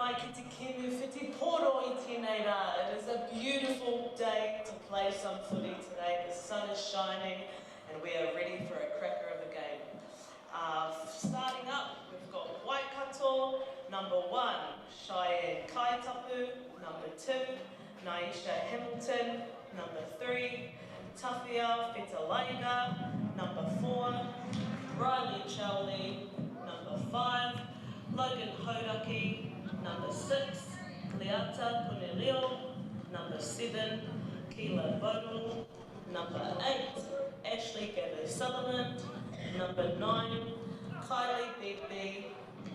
mai ki te kenu whiti poro I tēnei rā. It is a beautiful day to play some footy today. The sun is shining and we are ready for a cracker of a game. Starting up, we've got Waikato, number 1, Cheyenne Kaitapu, number 2, Naisha Hamilton, number 3, Tawhia Whetalaina, number 4, Riley Chowley, number 5, Logan Hodaki, number 6, Cleata Puneleo, number 7, Keela Bodle, number 8, Ashley Gather-Sutherland, number 9, Kylie Bigby,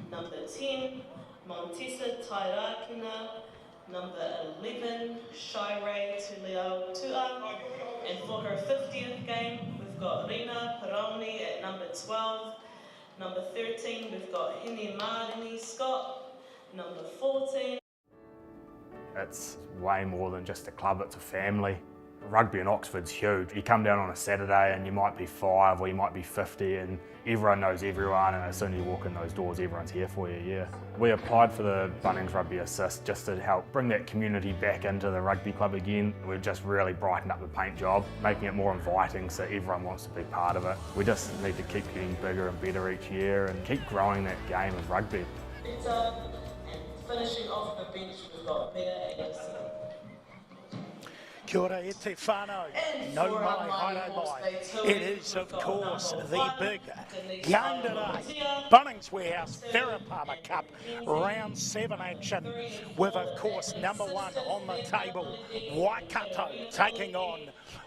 number 10, Montesa Tairakina, number 11, Shirey Tulio Tua, and for her 50th game, we've got Rina Paroni at number 12, number 13, we've got Hene Marini Scott, number 14. It's way more than just a club, it's a family. Rugby in Oxford's huge. You come down on a Saturday and you might be 5 or you might be 50 and everyone knows everyone, and as soon as you walk in those doors, everyone's here for you, yeah. We applied for the Bunnings Rugby Assist just to help bring that community back into the rugby club again. We've just really brightened up the paint job, making it more inviting so everyone wants to be part of it. We just need to keep getting bigger and better each year and keep growing that game of rugby. And finishing off the bench, we've got Meta Anderson. Kia ora e te whānau, no mai, haere mai. It is, of course, the big game today. Bunnings Warehouse Farah Cup Round 7 action with, of course, number 1 on the table, Waikato taking on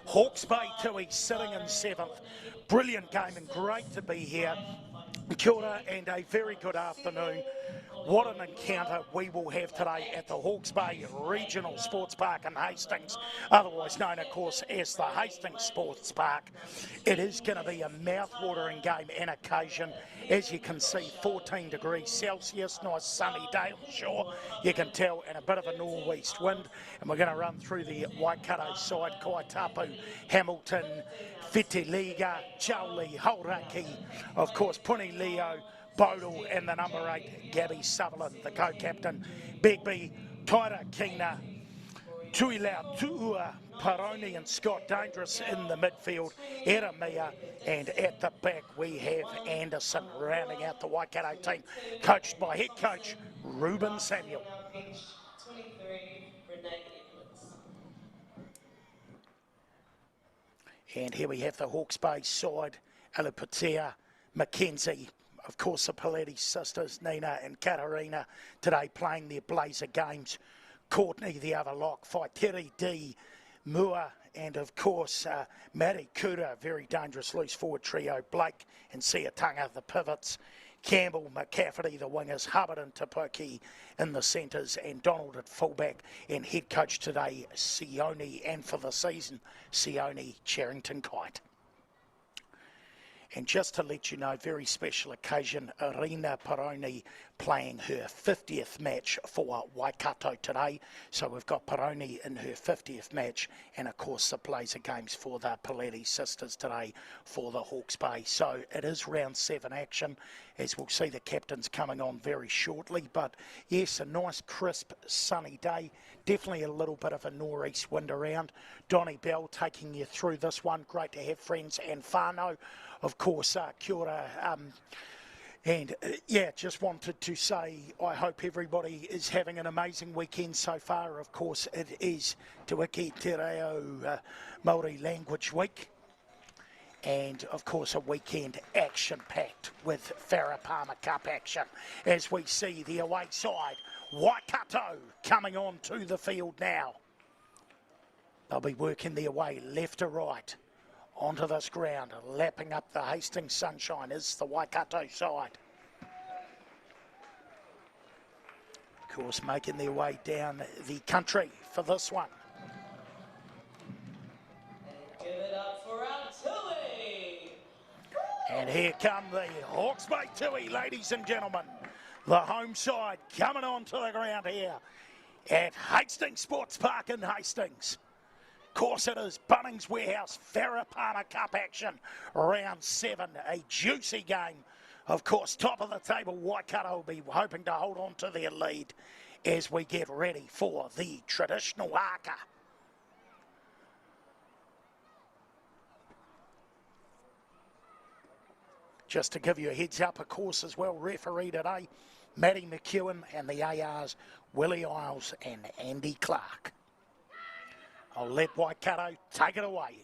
Hawke's Bay Tui sitting in 7th. Brilliant game and great to be here. Kia ora and a very good afternoon. What an encounter we will have today at the Hawke's Bay Regional Sports Park in Hastings, otherwise known, of course, as the Hastings Sports Park. It is going to be a mouth-watering game and occasion. As you can see, 14 degrees Celsius, nice sunny day on shore, you can tell, and a bit of a northeast wind. And we're going to run through the Waikato side, Kaitapu, Hamilton, Whitiliga, Chowley, Hauraki, of course, Puneleo, Bodle, and the number 8, Gabby Sutherland, the co-captain. Bigby, Taira Kina, Tuilau Tuua, Paroni and Scott Dangerous in the midfield, Eramia, and at the back we have Anderson rounding out the Waikato team, coached by head coach Ruben Samuel. And here we have the Hawke's Bay side, Alipatea, Mackenzie, of course the Pilates sisters, Nina and Katarina, today playing their Blazer games. Courtney, the other lock, Faiteri D, Mua, and of course Matty Kuda, very dangerous loose forward trio, Blake and Siatanga, the pivots, Campbell, McCafferty, the wingers, Hubbard and Tapuki in the centres, and Donald at fullback, and head coach today, Sione, and for the season, Sione Charrington Kite. And just to let you know, very special occasion, Irina Paroni playing her 50th match for Waikato today. So we've got Paroni in her 50th match, and of course the Blazer games for the Pilates sisters today for the Hawke's Bay. So it is round 7 action, as we'll see the captains coming on very shortly. But yes, a nice crisp sunny day, definitely a little bit of a northeast wind around. Donnie Bell taking you through this one. Great to have friends and whānau. Of course, kia ora, yeah, just wanted to say I hope everybody is having an amazing weekend so far. Of course, it is Te Wiki Te Reo Māori Language Week, and of course a weekend action-packed with Farah Cup action as we see the away side, Waikato, coming on to the field now. They'll be working their way left to right onto this ground, lapping up the Hastings sunshine is the Waikato side. Of course, making their way down the country for this one. Give it up for our Tui! And here come the Hawke's Bay Tui, ladies and gentlemen. The home side coming onto the ground here at Hastings Sports Park in Hastings. Of course it is Bunnings Warehouse Farah Cup action, round 7, a juicy game. Of course, top of the table, Waikato will be hoping to hold on to their lead. as we get ready for the traditional haka. Just to give you a heads up, of course, as well, referee today, Matty McEwen, and the ARs, Willie Isles and Andy Clark. I'll let Waikato take it away.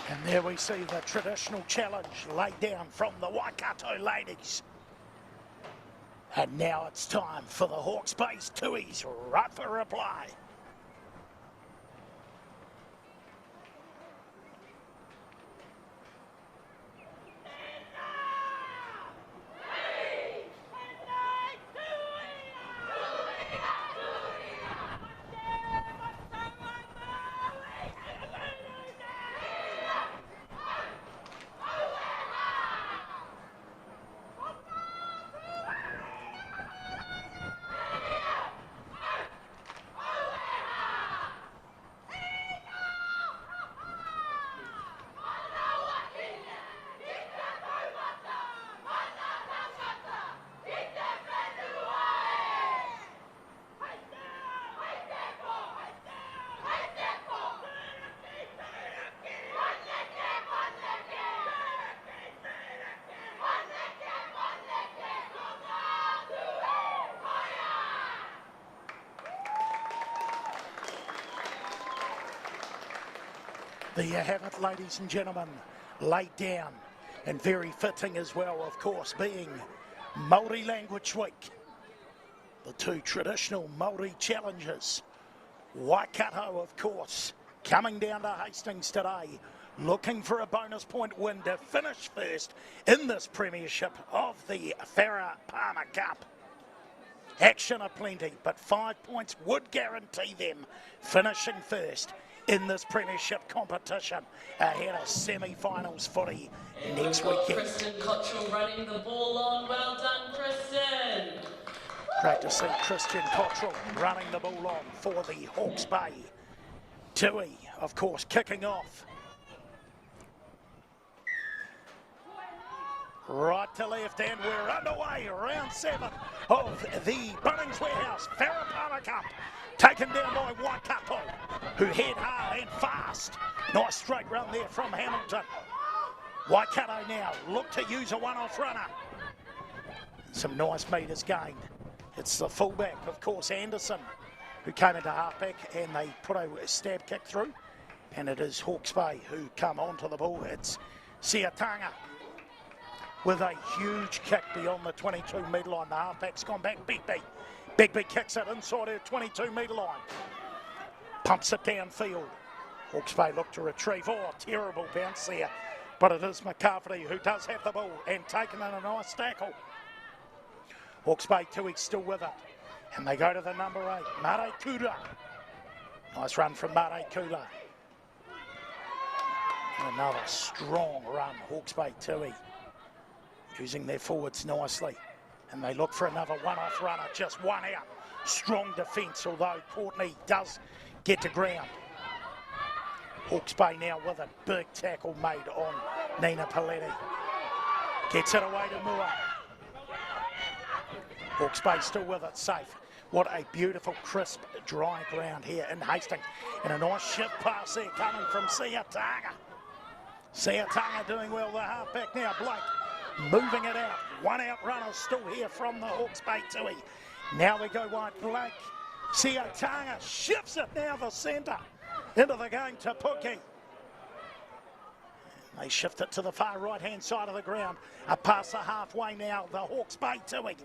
And there we see the traditional challenge laid down from the Waikato ladies. And now it's time for the Hawke's Bay's Tui's right for reply. There you have it, ladies and gentlemen, laid down, and very fitting as well, of course, being Māori Language Week. The two traditional Māori challenges. Waikato, of course, coming down to Hastings today, looking for a bonus point win to finish first in this premiership of the Farah Palmer Cup. Action aplenty, but 5 points would guarantee them finishing first in this premiership competition ahead of semi-finals footy next weekend. Kristen Cottrell running the ball on. Well done, Kristen. Great to see Christian Cottrell running the ball on for the Hawke's Bay. Tui, of course, kicking off. Right to left, and we're underway. Round 7 of the Bunnings Warehouse Farah Palmer Cup. Taken down by Waikato, who head hard and fast. Nice straight run there from Hamilton. Waikato now look to use a one-off runner. Some nice metres gained. It's the fullback, of course, Anderson, who came into halfback, and they put a stab kick through. And it is Hawke's Bay who come onto the ball. It's Siatanga with a huge kick beyond the 22-metre line. The halfback's gone back. Bigby kicks it inside her 22-metre line. Pumps it downfield. Hawke's Bay look to retrieve. Oh, terrible bounce there. But it is McCarthy who does have the ball and taken in a nice tackle. Hawke's Bay Tui still with it. And they go to the number 8, Mare Kura. Nice run from Mare Kura. Another strong run, Hawke's Bay Tui. Using their forwards nicely. And they look for another one-off runner, just one out. Strong defence, although Courtney does get to ground. Hawke's Bay now with a big tackle made on Nina Paletti. Gets it away to Mua. Hawke's Bay still with it, safe. What a beautiful, crisp, dry ground here in Hastings. And a nice shift pass there coming from Siatanga. Siatanga doing well, the halfback now, Blake. Moving it out. One out runner still here from the Hawke's Bay Tui. Now we go wide. Blake. Siatanga shifts it now the centre. Into the game to Puki. They shift it to the far right hand side of the ground. Past the halfway now. The Hawke's Bay Tui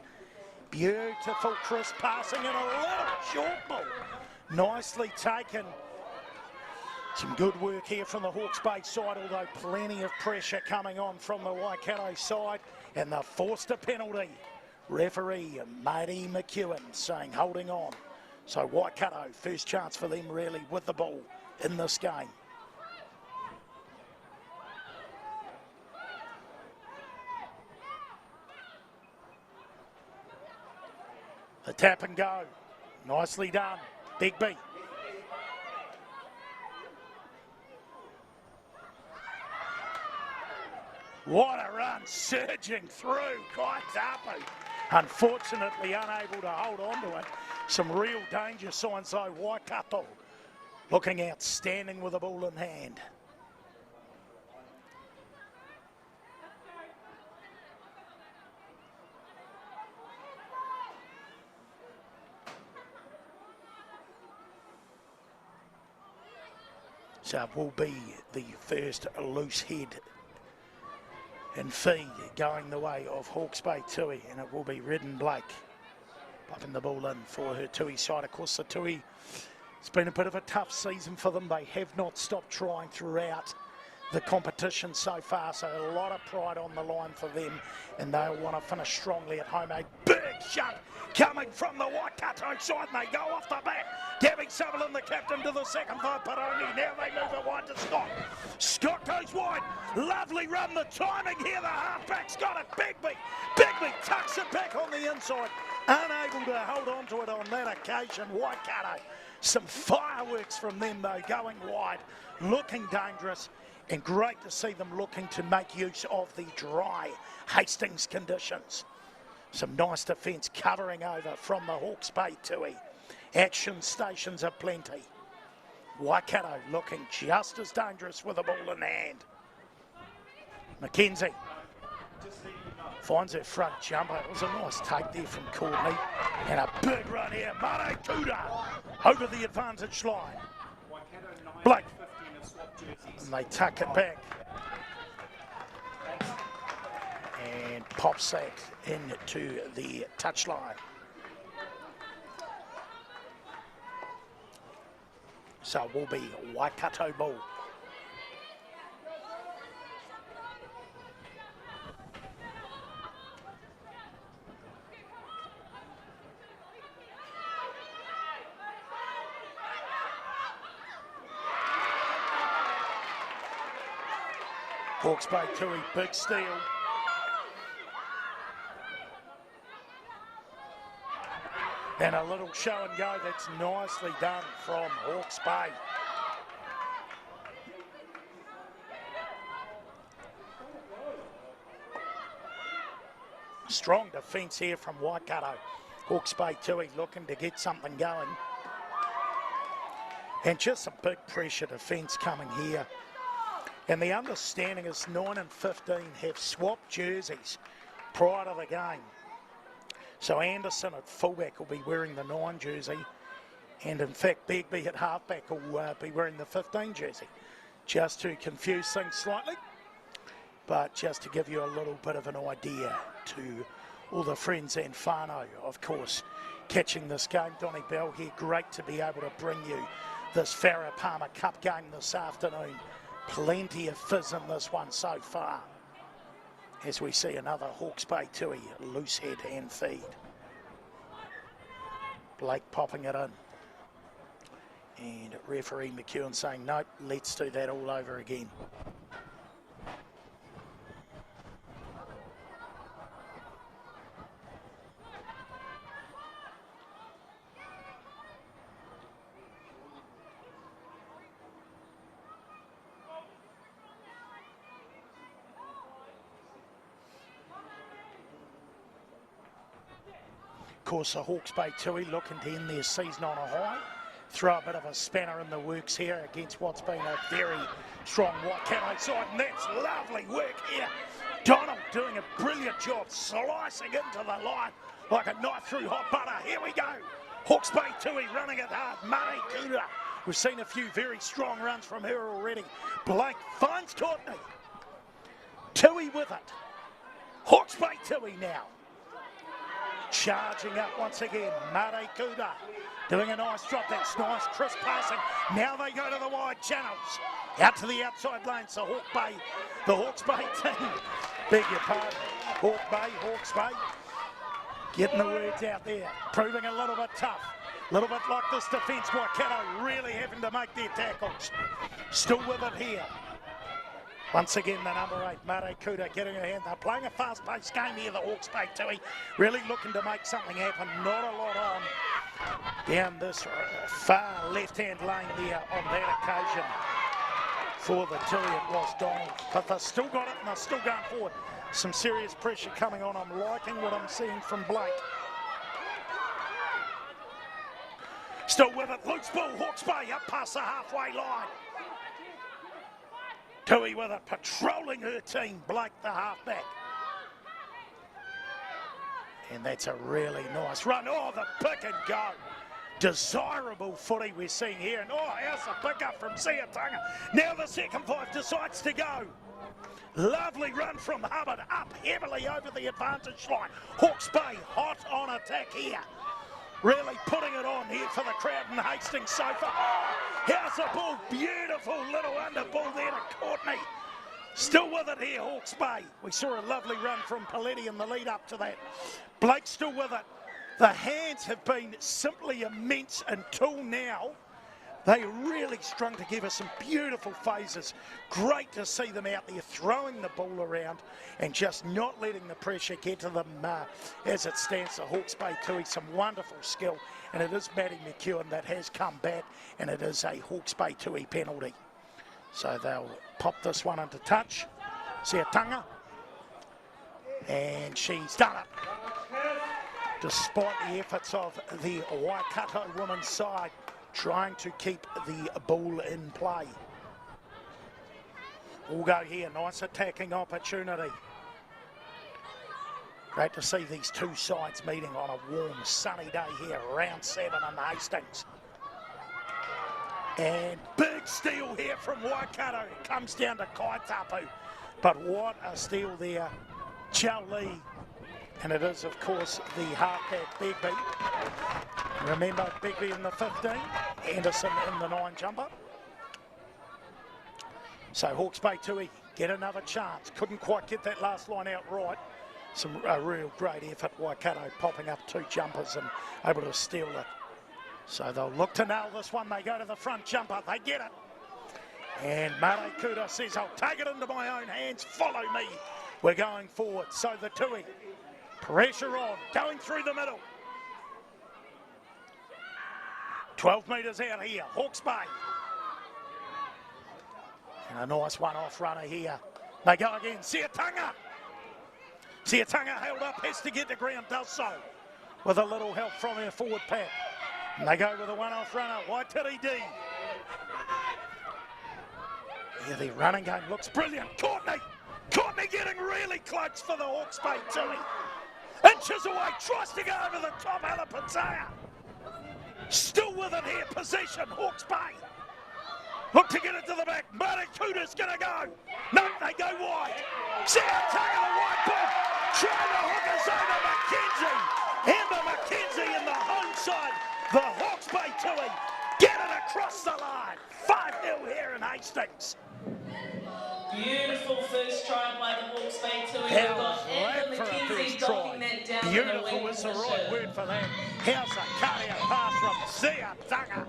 Beautiful crisp passing and a little short ball. Nicely taken. Some good work here from the Hawke's Bay side, although plenty of pressure coming on from the Waikato side, and they've forced a penalty. Referee Matty McEwen saying holding on. So Waikato, first chance for them really with the ball in this game. The tap and go, nicely done, Begbie. What a run, surging through, Kaitapu. Unfortunately unable to hold on to it. Some real danger signs though, Waikato looking outstanding with the ball in hand. So it will be the first loose head and feed going the way of Hawke's Bay Tui, and it will be Redden Blake popping the ball in for her Tui side. Of course, the Tui, it's been a bit of a tough season for them. They have not stopped trying throughout the competition so far, so a lot of pride on the line for them, and they'll want to finish strongly at home. A big shot coming from the Waikato side, and they go off the back. Gabby Sutherland, the captain, to the second third, but only now they move it wide to Scott. Scott goes wide. Lovely run. The timing here. The halfback's got it. Begbie tucks it back on the inside. Unable to hold on to it on that occasion. Waikato. Some fireworks from them, though, going wide. Looking dangerous. And great to see them looking to make use of the dry Hastings conditions. Some nice defence covering over from the Hawke's Bay Tui. Action stations are plenty. Waikato looking just as dangerous with the ball in hand. McKenzie finds her front jumper. It was a nice take there from Courtney. And a big run here. Mare Kuda over the advantage line. Blake. And they tuck it back. And pops that into the touchline. So it will be Waikato ball. Hawke's Bay Tui, big steal. And a little show and go that's nicely done from Hawke's Bay. Strong defence here from Waikato. Hawke's Bay Tui looking to get something going. And just some big pressure defence coming here. And the understanding is 9 and 15 have swapped jerseys prior to the game. So Anderson at fullback will be wearing the 9 jersey, and in fact Begbie at halfback will be wearing the 15 jersey, just to confuse things slightly, but just to give you a little bit of an idea to all the friends and whānau, of course, catching this game. Donnie Bell here, great to be able to bring you this Farah Palmer Cup game this afternoon. Plenty of fizz in this one so far, as we see another Hawke's Bay Tui loose head and feed. Blake popping it in. And referee McEwen saying, nope, let's do that all over again. Of course, the Hawke's Bay Tui looking to end their season on a high. Throw a bit of a spanner in the works here against what's been a very strong Waikato side, and that's lovely work here. Donald doing a brilliant job, slicing into the line like a knife through hot butter. Here we go. Hawke's Bay Tui running it hard. Mare Kuda. We've seen a few very strong runs from her already. Blake finds Courtney. Tui with it. Hawke's Bay Tui now. charging up once again. Mare Kuda doing a nice drop. That's nice, crisp passing. Now they go to the wide channels. Out to the outside lane. So the Hawke's Bay team, beg your pardon, Hawke's Bay, getting the words out there, proving a little bit tough. A little bit like this defence, Waikato really having to make their tackles. Still with it here. Once again, the number 8, Mare Kuda, getting her hand. They're playing a fast-paced game here, the Hawke's Bay Tui. Really looking to make something happen. Not a lot on down this far left-hand lane there on that occasion. For the Tui, it was Donald. But they've still got it and they're still going forward. Some serious pressure coming on. I'm liking what I'm seeing from Blake. Still with it, loose ball, Hawke's Bay up past the halfway line. Tui with it, patrolling her team, Blake the halfback. And that's a really nice run. Oh, the pick and go. Desirable footy we're seeing here. And oh, how's the pick up from Siatanga. Now the second 5 decides to go. Lovely run from Hubbard, up heavily over the advantage line. Hawke's Bay hot on attack here. Really putting it on here for the crowd in Hastings so far. Oh, how's the ball? Beautiful little under ball there to Courtney. Still with it here, Hawke's Bay. We saw a lovely run from Paletti in the lead up to that. Blake still with it. The hands have been simply immense until now. They really strung to give us some beautiful phases. Great to see them out there throwing the ball around and just not letting the pressure get to them as it stands. The Hawke's Bay Tui, some wonderful skill, and it is Maddie McEwen that has come back, and it is a Hawke's Bay Tui penalty. So they'll pop this one into touch. Siatanga, and she's done it. Despite the efforts of the Waikato women's side, trying to keep the ball in play. We'll go here, nice attacking opportunity. Great to see these two sides meeting on a warm, sunny day here, round 7 in Hastings. And big steal here from Waikato. It comes down to Kaitapu. But what a steal there, Chow Lee. And it is, of course, the halfback Begbie. Remember, Begbie in the 15, Anderson in the 9 jumper. So Hawke's Bay Tui get another chance. Couldn't quite get that last line out right. A real great effort, Waikato popping up 2 jumpers and able to steal it. So they'll look to nail this one. They go to the front jumper. They get it. And Mare Kuda says, I'll take it into my own hands. Follow me. We're going forward. So the Tui, pressure on, going through the middle. 12 metres out here, Hawke's Bay. And a nice one-off runner here. They go again, Siatanga. Siatanga held up, has to get the ground, does so. With a little help from her forward pack. And they go with a one-off runner, Waitiri D. Yeah, the running game looks brilliant. Courtney getting really close for the Hawke's Bay Tui. Inches away, tries to go over the top, Alapatea. Still with it here, possession, Hawke's Bay. Look to get it to the back, Mare Kuda's gonna go. No, they go wide. Siatanga the wide ball, trying to hook us over McKenzie. Amber McKenzie in the home side. The Hawke's Bay Tui get it across the line. 5-0 here in Hastings. Beautiful first try by the Hawke's Bay Tui. We've got Amber McKenzie knocking that down. Beautiful is the right word for that. How's a carrier pass from Siatanga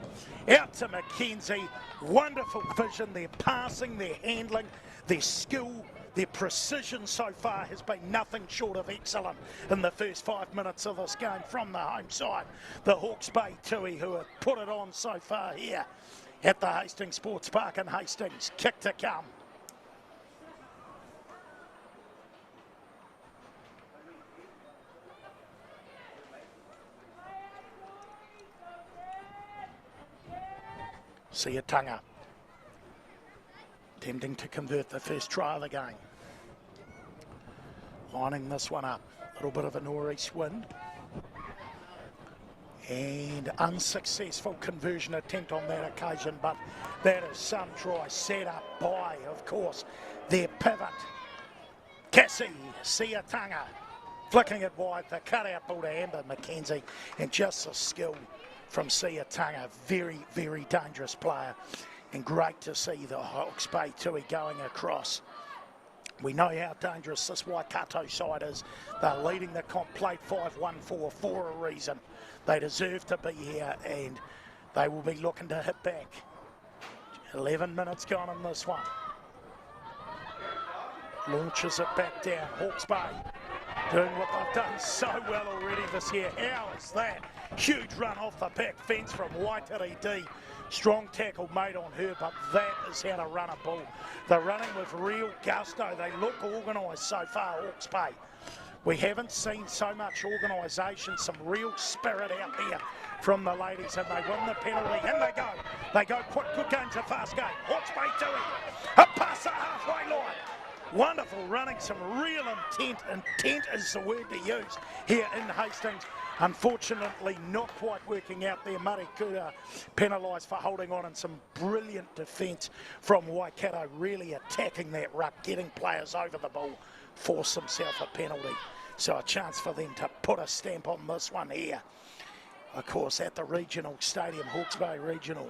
out to McKenzie. Wonderful vision, their passing, their handling, their skill, their precision so far has been nothing short of excellent in the first 5 minutes of this game from the home side. The Hawke's Bay Tui, who have put it on so far here at the Hastings Sports Park in Hastings. Kick to come. Siatanga attempting to convert the first try of the game. Lining this one up. A little bit of a northeast wind. And unsuccessful conversion attempt on that occasion, but that is some try set up by, of course, their pivot, Cassie Siatanga. flicking it wide, the cutout ball to Amber McKenzie, and just the skill from Sia Tunga. Very, very dangerous player, and great to see the Hawke's Bay Tui going across. We know how dangerous this Waikato side is. They're leading the comp plate 5-1-4 for a reason. They deserve to be here, and they will be looking to hit back. 11 minutes gone in this one. Launches it back down. Hawke's Bay doing what they've done so well already this year. How is that? Huge run off the back fence from Waitara D. Strong tackle made on her, but that is how to run a ball. They're running with real gusto. They look organised so far, Hawke's Bay. We haven't seen so much organisation, some real spirit out there from the ladies, and they win the penalty, and they go. They go quick, good game's a fast game. Hawke's Bay doing a pass the halfway line. Wonderful running, some real intent. Intent is the word to use here in Hastings. Unfortunately, not quite working out there. Marikuta penalised for holding on, and some brilliant defence from Waikato, really attacking that ruck, getting players over the ball, force himself a penalty. So a chance for them to put a stamp on this one here. Of course, at the regional stadium, Hawke's Bay Regional,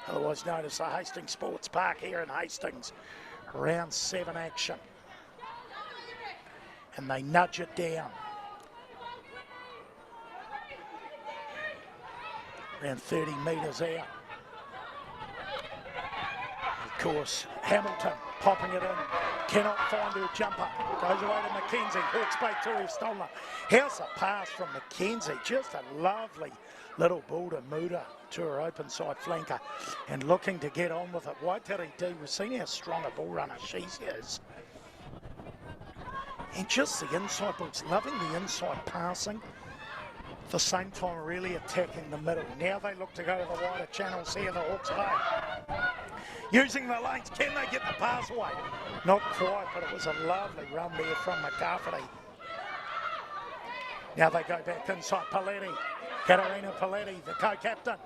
otherwise known as the Hastings Sports Park here in Hastings. Round 7 action. And they nudge it down. Around 30 metres out. Of course, Hamilton popping it in. Cannot find her jumper. Goes away to McKenzie. Hawke's Bay Tui have stolen her. How's the pass from McKenzie? Just a lovely little ball to Muda to her open side flanker. And looking to get on with it. Waitara D, we've seen how strong a ball runner she is. And just the inside balls. Loving the inside passing. At the same time really attacking the middle. Now they look to go to the wider channels here, the Hawke's Bay. Using the lanes, can they get the pass away? Not quite, but it was a lovely run there from McCarthy. Now they go back inside Paletti. Katarina Paletti, the co-captain.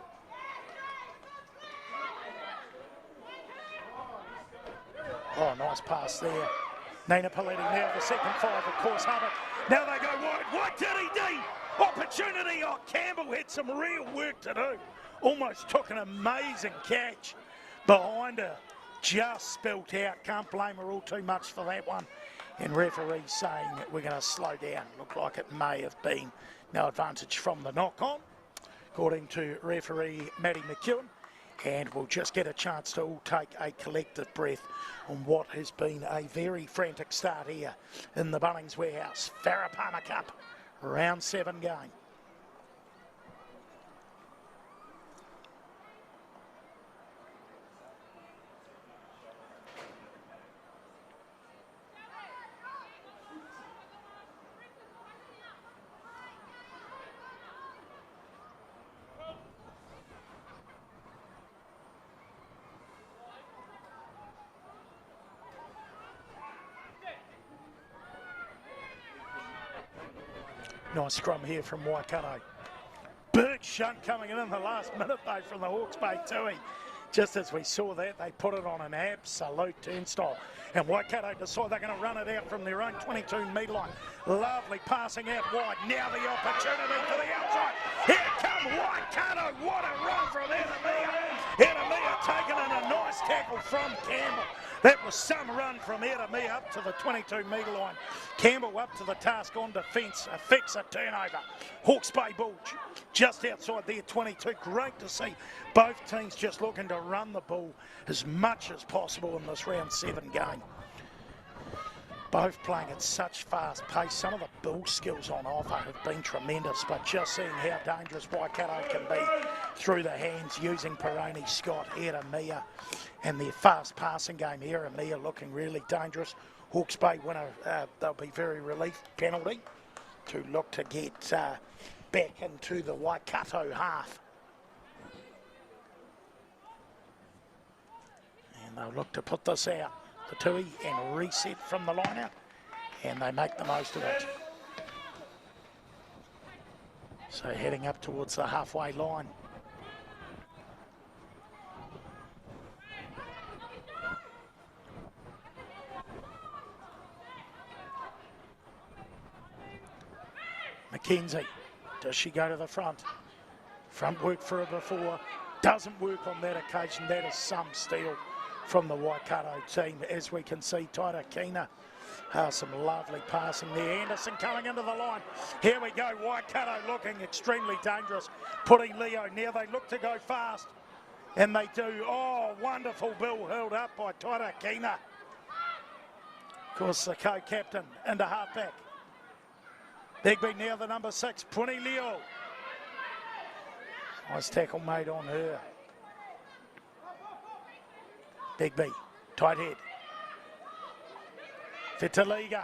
Oh, nice pass there. Nina Paletti now the second five, of course, Hubbard. Now they go wide. Waitara D! Opportunity. Oh, Campbell had some real work to do. Almost took an amazing catch behind her. Just spilt out. Can't blame her all too much for that one. And referee saying that we're going to slow down. Looked like it may have been no advantage from the knock-on, according to referee Matty McEwen. And we'll just get a chance to all take a collective breath on what has been a very frantic start here in the Bunnings Warehouse Farah Cup round 7 game. Nice scrum here from Waikato. Big shunt coming in the last minute though from the Hawke's Bay Tui. Just as we saw that, they put it on an absolute turnstile. And Waikato decide they're going to run it out from their own 22-metre line. Lovely passing out wide. Now the opportunity for the outside. Here come Waikato. What a run from Edamia. Edamia taking in a nice tackle from Campbell. That was some run from Edamia up to the 22-metre line. Campbell up to the task on defence. Affects a turnover. Hawke's Bay ball just outside their 22. Great to see both teams just looking to run the ball as much as possible in this round 7 game. Both playing at such fast pace. Some of the ball skills on offer have been tremendous, but just seeing how dangerous Waikato can be through the hands using Peroni, Scott, Edamia, and their fast passing game. Edamia looking really dangerous. Hawke's Bay winner, they'll be very relief penalty to look to get back into the Waikato half. And they'll look to put this out. The Tui and reset from the line out, and they make the most of it. So heading up towards the halfway line. McKenzie. Does she go to the front? Front work for her before. Doesn't work on that occasion. That is some steal from the Waikato team. As we can see, Taira Kina. Some lovely passing there. Anderson coming into the line. Here we go. Waikato looking extremely dangerous. Putting Leo near. They look to go fast. And they do. Oh, wonderful bill held up by Taira Kina. Of course, the co-captain into halfback. Bigby now the number 6, Puni Leo. Nice tackle made on her. Bigby, tight head. Vitaliga.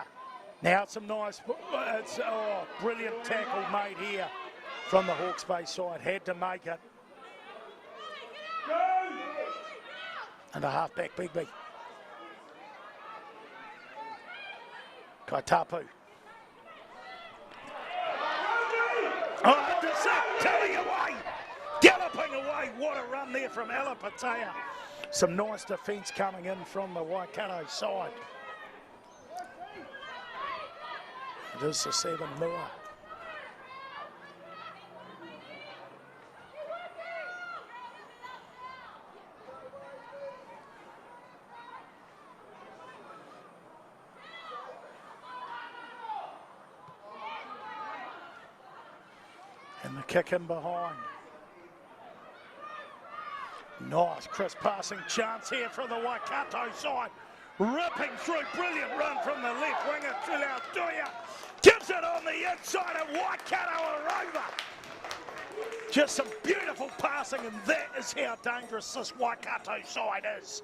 Now some nice, brilliant tackle made here from the Hawke's Bay side. Had to make it. And a halfback, Bigby. Kaitapu. Oh, telling away, galloping away. What a run there from Alapatea. Some nice defence coming in from the Waikato side. It is the 7 Mua. And the kick in behind. Nice crisp passing chance here from the Waikato side. Ripping through, brilliant run from the left winger, Tuiautuia. Gives it on the inside and Waikato are over. Just some beautiful passing, and that is how dangerous this Waikato side is.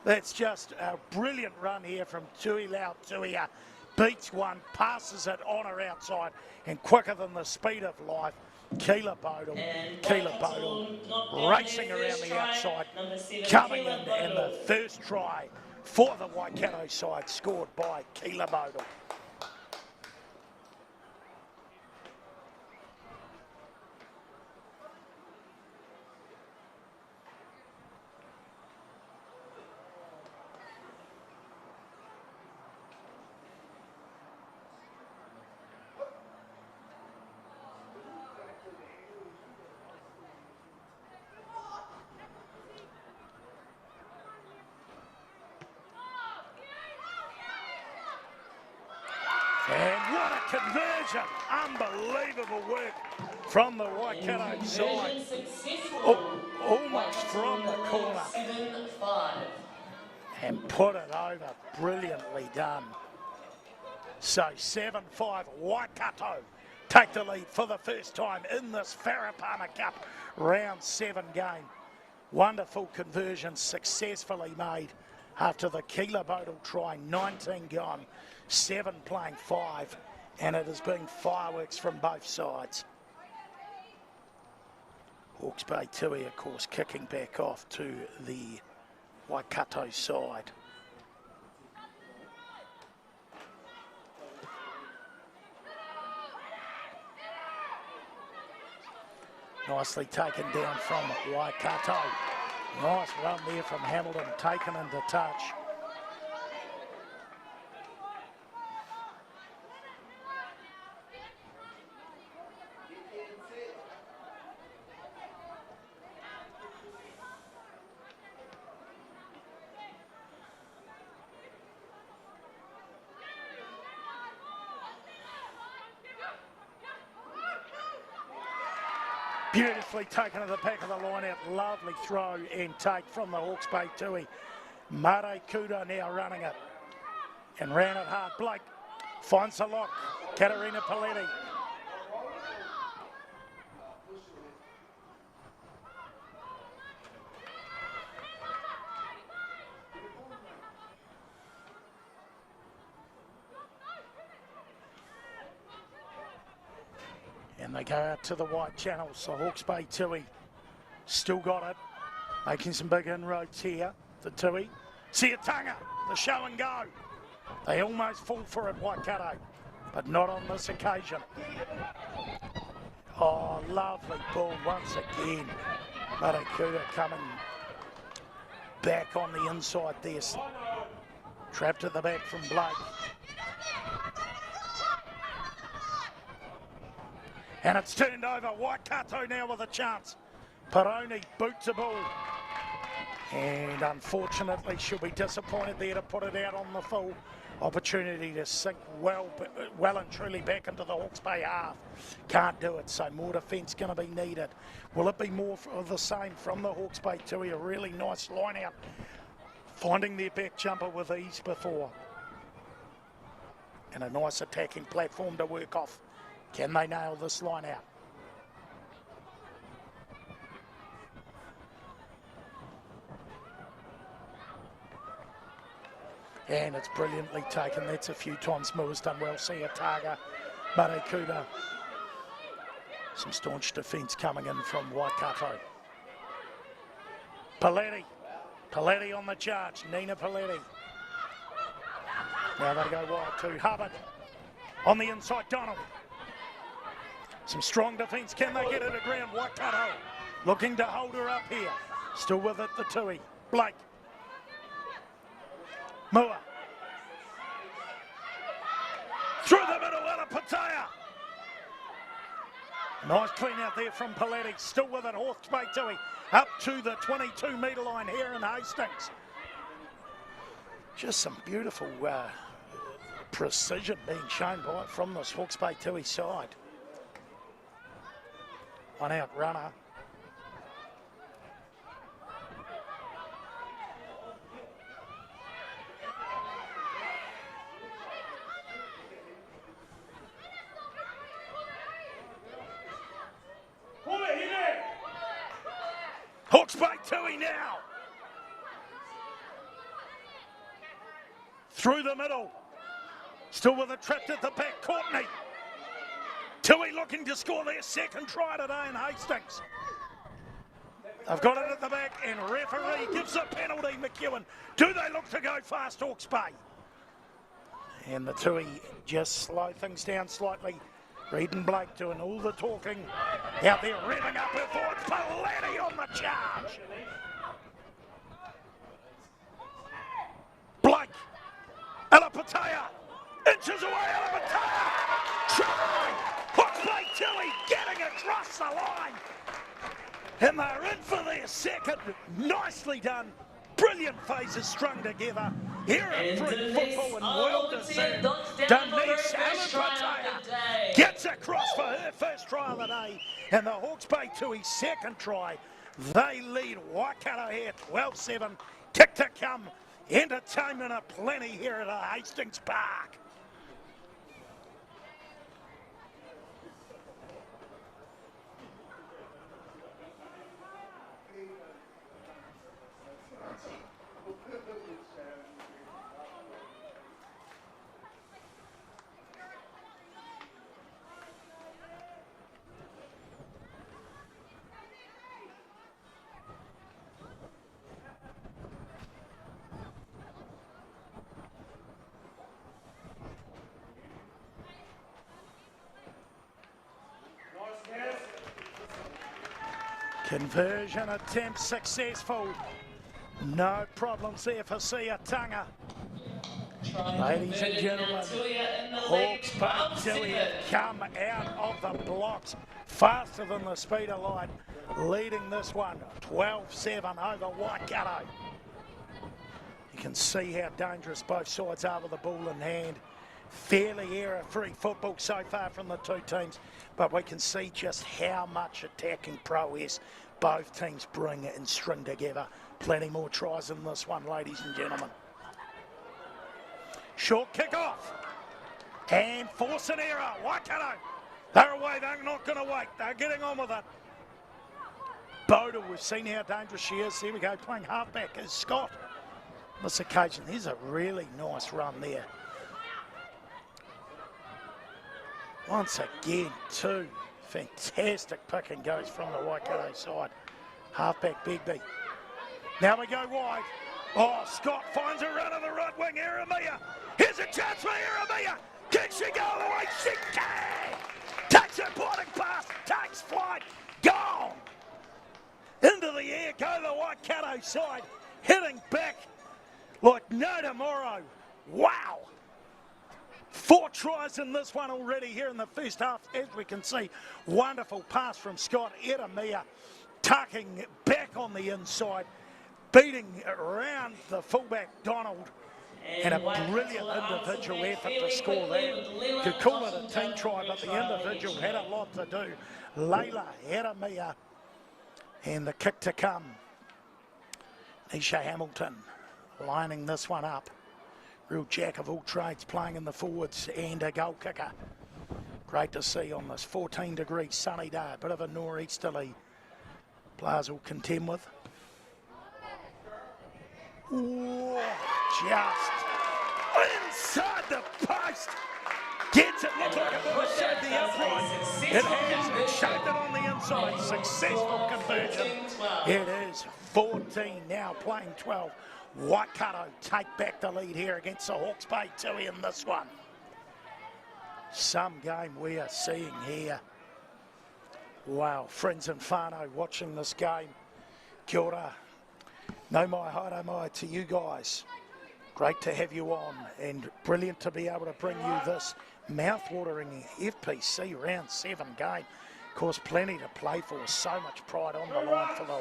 That's just a brilliant run here from Tuiautuia. Beats one, passes it on her outside, and quicker than the speed of light, Keela Bodle racing around the outside, coming in, and the first try for the Waikato side scored by Keela Bodle. And what a conversion! Unbelievable work from the Waikato side. Almost from the corner. 7-5. And put it over. Brilliantly done. So 7-5, Waikato take the lead for the first time in this Farah Cup round 7 game. Wonderful conversion successfully made after the Keela Bodle try. 19 gone. 7 playing 5, and it has been fireworks from both sides. Hawke's Bay Tui, of course, kicking back off to the Waikato side. Nicely taken down from Waikato. Nice run there from Hamilton, taken into touch. Beautifully taken to the back of the line out. Lovely throw and take from the Hawke's Bay Tui. Mare Kuda now running it. And ran it hard. Blake finds a lock. Katerina Paletti. And they go out to the white channel, so Hawke's Bay Tui still got it. Making some big inroads here, the Tui. Siatanga, the show and go. They almost fall for it, Waikato, but not on this occasion. Oh, lovely ball once again. Marakuda coming back on the inside there. Trapped at the back from Blake. And it's turned over. Waikato now with a chance. Peroni boots the ball. And unfortunately, she'll be disappointed there to put it out on the full. Opportunity to sink well and truly back into the Hawke's Bay half. Can't do it, so more defence going to be needed. Will it be more of the same from the Hawke's Bay Tui? A really nice line out. Finding their back jumper with ease before. And a nice attacking platform to work off. Can they nail this line out? And it's brilliantly taken. That's a few times Moore's done well. Siataga, Marekuda. Some staunch defence coming in from Waikato. Paletti on the charge. Nina Paletti. Now they go wide to Hubbard. On the inside, Donald. Some strong defence. Can they get it to ground? Waikato looking to hold her up here. Still with it, the Tui. Blake. Mua. Through the middle, Pattaya. Nice clean out there from Paletti. Still with it, Hawke's Bay Tui. Up to the 22-metre line here in Hastings. Just some beautiful precision being shown from this Hawke's Bay Tui side. One out runner. Hawke's Bay Tui now. Through the middle. Still with it trapped at the back. Courtney. Tui looking to score their second try today in Hastings. They've got it at the back and referee gives a penalty, McEwen. Do they look to go fast, Hawke's Bay? And the Tui just slow things down slightly. Reed and Blake doing all the talking. Out there revving up her forwards. Paletti on the charge. Blake. Pattaya. Inches away, Pattaya. Try. Hawke's Bay Tui getting across the line. And they're in for their second. Nicely done. Brilliant phases strung together. Here at Fruit Football and well deserved. Denise Pattaya gets across for her first try of the day. And the Hawke's Bay Tui second try. They lead Waikato here 12-7. Kick to come. Entertainment aplenty here at Hastings Park. Conversion attempt successful. No problems there for Siataga. Ladies and gentlemen, Hawke's Bay Tui have come out of the blocks faster than the speed of light, leading this one 12-7 over Waikato. You can see how dangerous both sides are with the ball in hand. Fairly error-free football so far from the two teams, but we can see just how much attacking prowess both teams bring and string together. Plenty more tries in this one, ladies and gentlemen. Short kick-off. And force an error. Waikato. They're away. They're not going to wait. They're getting on with it. Boda, we've seen how dangerous she is. Here we go, playing halfback is Scott. On this occasion, there's a really nice run there. Once again, two fantastic pick and goes from the Waikato side. Halfback Begbie. Now we go wide. Oh, Scott finds a run of the right wing. Aramia. Here's a chance for Aramia. Can she go all the way? She can. Takes a boarding pass. Takes flight. Gone. Into the air go the Waikato side. Hitting back like no tomorrow. Wow. 4 tries in this one already here in the first half, as we can see. Wonderful pass from Scott Eramia, tucking back on the inside, beating around the fullback Donald, and a brilliant individual effort to score that. Could call it a team try, but the individual had a lot to do. Layla Eramia, and the kick to come. Nisha Hamilton lining this one up. Real jack of all trades, playing in the forwards, and a goal kicker. Great to see on this 14-degree sunny day. A bit of a nor'easterly players will contend with. Ooh, just inside the post. Gets it, looks like it might have saved the upright. It has, it shaved it on the inside. Successful conversion. It is 14 now, playing 12. Waikato take back the lead here against the Hawke's Bay Tui in this one. Some game we are seeing here. Wow, friends and whānau watching this game. Kia ora. No mai haere mai to you guys. Great to have you on, and brilliant to be able to bring you this mouth-watering FPC round 7 game. Of course, plenty to play for, so much pride on the line for the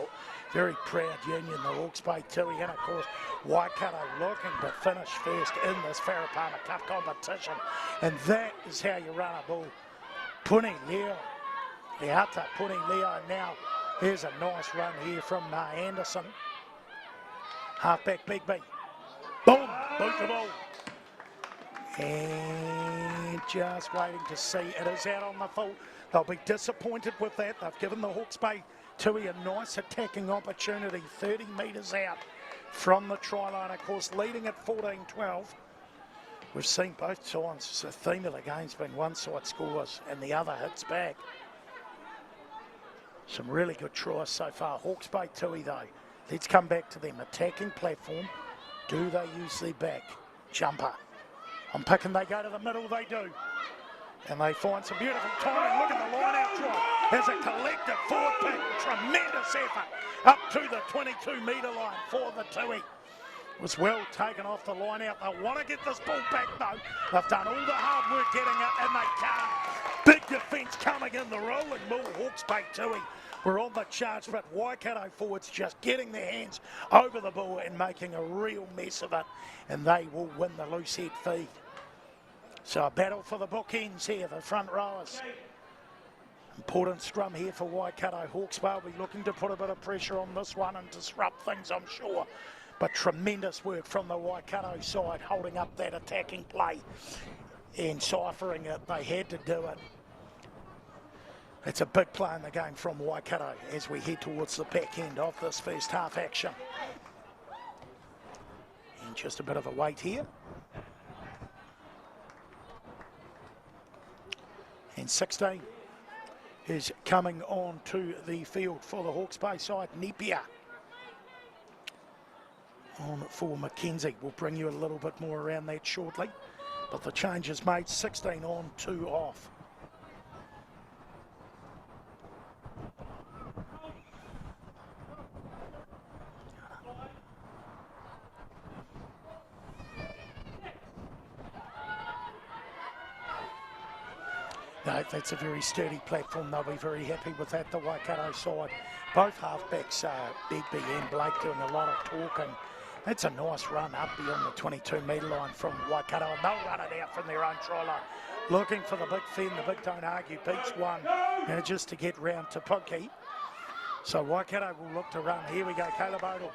very proud union, the Hawke's Bay Tui, and of course Waikato looking to finish first in this Farah Cup competition, and that is how you run a ball. Puni Leo, the Hata Puni Leo now. Here's a nice run here from Anderson. Halfback Big B. Boom, boot the ball. And just waiting to see, it is out on the full. They'll be disappointed with that. They've given the Hawke's Bay Tui a nice attacking opportunity, 30 metres out from the try line, of course, leading at 14-12. We've seen both times, the theme of the game's been one side scores and the other hits back. Some really good tries so far. Hawke's Bay Tui though, let's come back to them. Attacking platform, do they use their back? Jumper. I'm picking they go to the middle, they do. And they find some beautiful timing. Look at the line out try. As a collective forward pick, tremendous effort up to the 22-metre line for the Tui. Was well taken off the line out. They want to get this ball back though. They've done all the hard work getting it and they can't. Big defence coming in, the rolling ball. Hawke's Bay Tui were on the charge, but Waikato forwards just getting their hands over the ball and making a real mess of it. And they will win the loose head feed. So a battle for the bookends here, the front rowers. Important scrum here for Waikato. Hawke's Bay will be looking to put a bit of pressure on this one and disrupt things, I'm sure. But tremendous work from the Waikato side, holding up that attacking play and ciphering it. They had to do it. It's a big play in the game from Waikato as we head towards the back end of this first half action. And just a bit of a wait here. And 16 is coming on to the field for the Hawke's Bay side. Nepia on for Mackenzie. We'll bring you a little bit more around that shortly. But the change is made, 16 on, 2 off. No, that's a very sturdy platform. They'll be very happy with that, the Waikato side. Both halfbacks, Bigby and Blake, doing a lot of talking. That's a nice run up beyond the 22-metre line from Waikato, and they'll run it out from their own try line. Looking for the big fin, the big don't argue, beats one, and just to get round to Pookie. So Waikato will look to run. Here we go, Caleb Odell.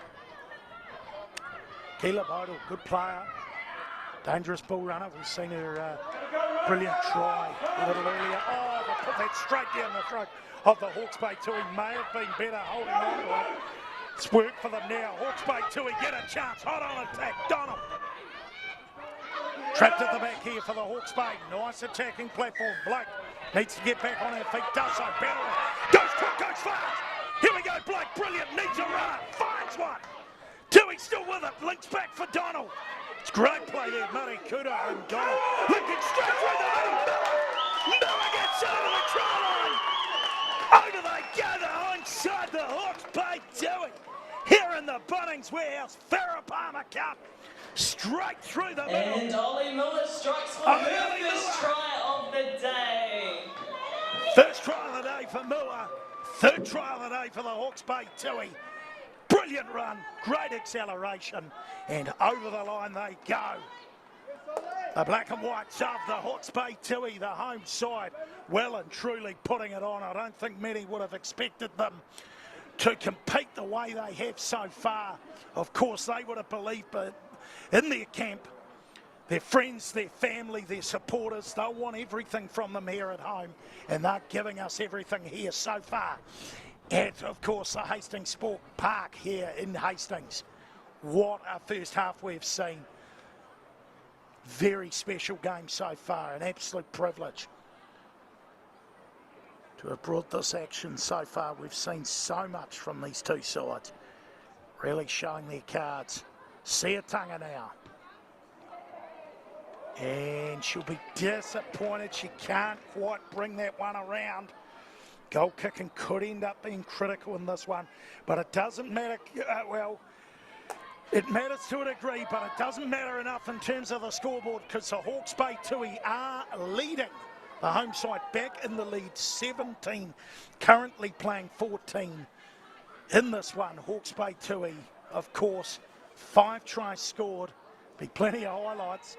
Caleb Odell, good player. Dangerous bull runner. We've seen her brilliant try a little earlier. Oh, they put that straight down the throat of the Hawke's Bay Tui. May have been better holding on to it. It's work for them now. Hawke's Bay Tui get a chance. Hot on attack. Donald. Trapped at the back here for the Hawke's Bay. Nice attacking platform. Blake needs to get back on her feet. Does so. Battle. Goes quick, goes fast. Here we go, Blake. Brilliant. Needs a runner. Finds one. Tui still with it. Links back for Donald. It's great play there, Murray Kudo and Donald. Looking straight through the middle. Miller gets over the try line. Over they go, the inside the Hawke's Bay Tui. Here in the Bunnings Warehouse Farah Cup. straight through the middle. And Ollie Miller strikes for her first try of the day. First try of the day for Miller. Third try of the day for the Hawke's Bay Tui. Brilliant run, great acceleration, and over the line they go. The black and whites of the Hawke's Bay Tui, the home side, well and truly putting it on. I don't think many would have expected them to compete the way they have so far. Of course, they would have believed, but in their camp, their friends, their family, their supporters, they'll want everything from them here at home, and they're giving us everything here so far at, of course, the Hastings Sport Park here in Hastings. What a first half we've seen. Very special game so far, an absolute privilege to have brought this action so far. We've seen so much from these two sides, really showing their cards. Seatunga now. And she'll be disappointed she can't quite bring that one around. Goal kicking could end up being critical in this one, but it doesn't matter. Well, it matters to a degree, but it doesn't matter enough in terms of the scoreboard, because the Hawke's Bay Tui are leading. The home side back in the lead, 17, currently playing 14 in this one. Hawke's Bay Tui, of course, 5 tries scored, be plenty of highlights.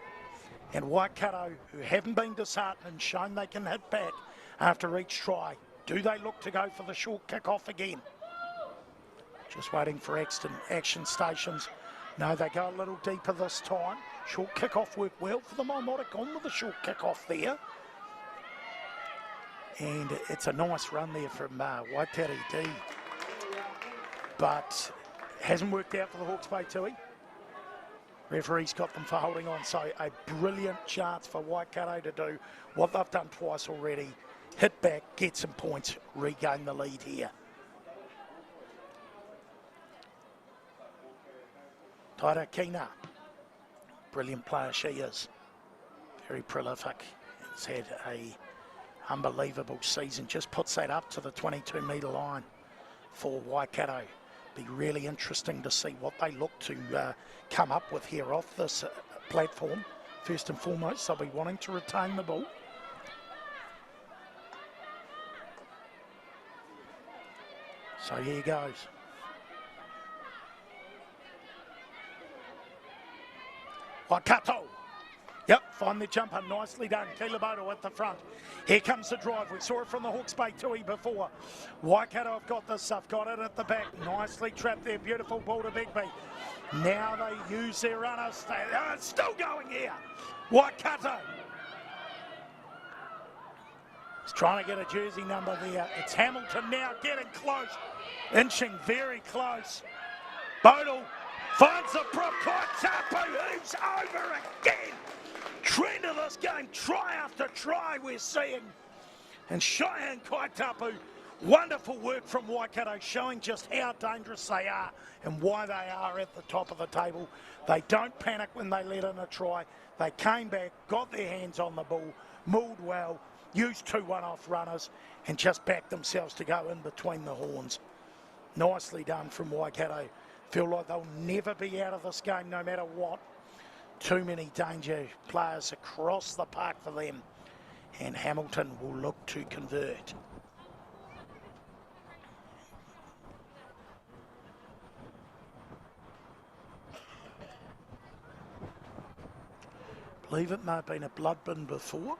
And Waikato, who haven't been disheartened and shown they can hit back after each try. Do they look to go for the short kick-off again? Just waiting for action stations. No, they go a little deeper this time. Short kick-off worked well for them. I might have gone with the short kick-off there. And it's a nice run there from Waiteri D. But hasn't worked out for the Hawke's Bay Tui. Referee's got them for holding on, so a brilliant chance for Waikato to do what they've done twice already. Hit back, get some points, regain the lead here. Taira Kina, brilliant player she is. Very prolific, has had a unbelievable season. Just puts that up to the 22-metre line for Waikato. Be really interesting to see what they look to come up with here off this platform. First and foremost, they'll be wanting to retain the ball. So here goes. Waikato. Yep, find the jumper, nicely done. Kilaboto at the front. Here comes the drive. We saw it from the Hawke's Bay Tui before. Waikato have got this stuff, got it at the back. Nicely trapped there, beautiful ball to Bigby. Now they use their runners. It's still going here. Waikato. He's trying to get a jersey number there. It's Hamilton now getting close. Inching very close. Bodle finds the prop. Kaitapu, who's over again. Trend of this game, try after try we're seeing. And Cheyenne Kaitapu, wonderful work from Waikato, showing just how dangerous they are and why they are at the top of the table. They don't panic when they let in a try. They came back, got their hands on the ball, moved well, used 2 one-off runners and just backed themselves to go in between the horns. Nicely done from Waikato. Feel like they'll never be out of this game no matter what. Too many danger players across the park for them, and Hamilton will look to convert. Believe it may have been a blood bin before.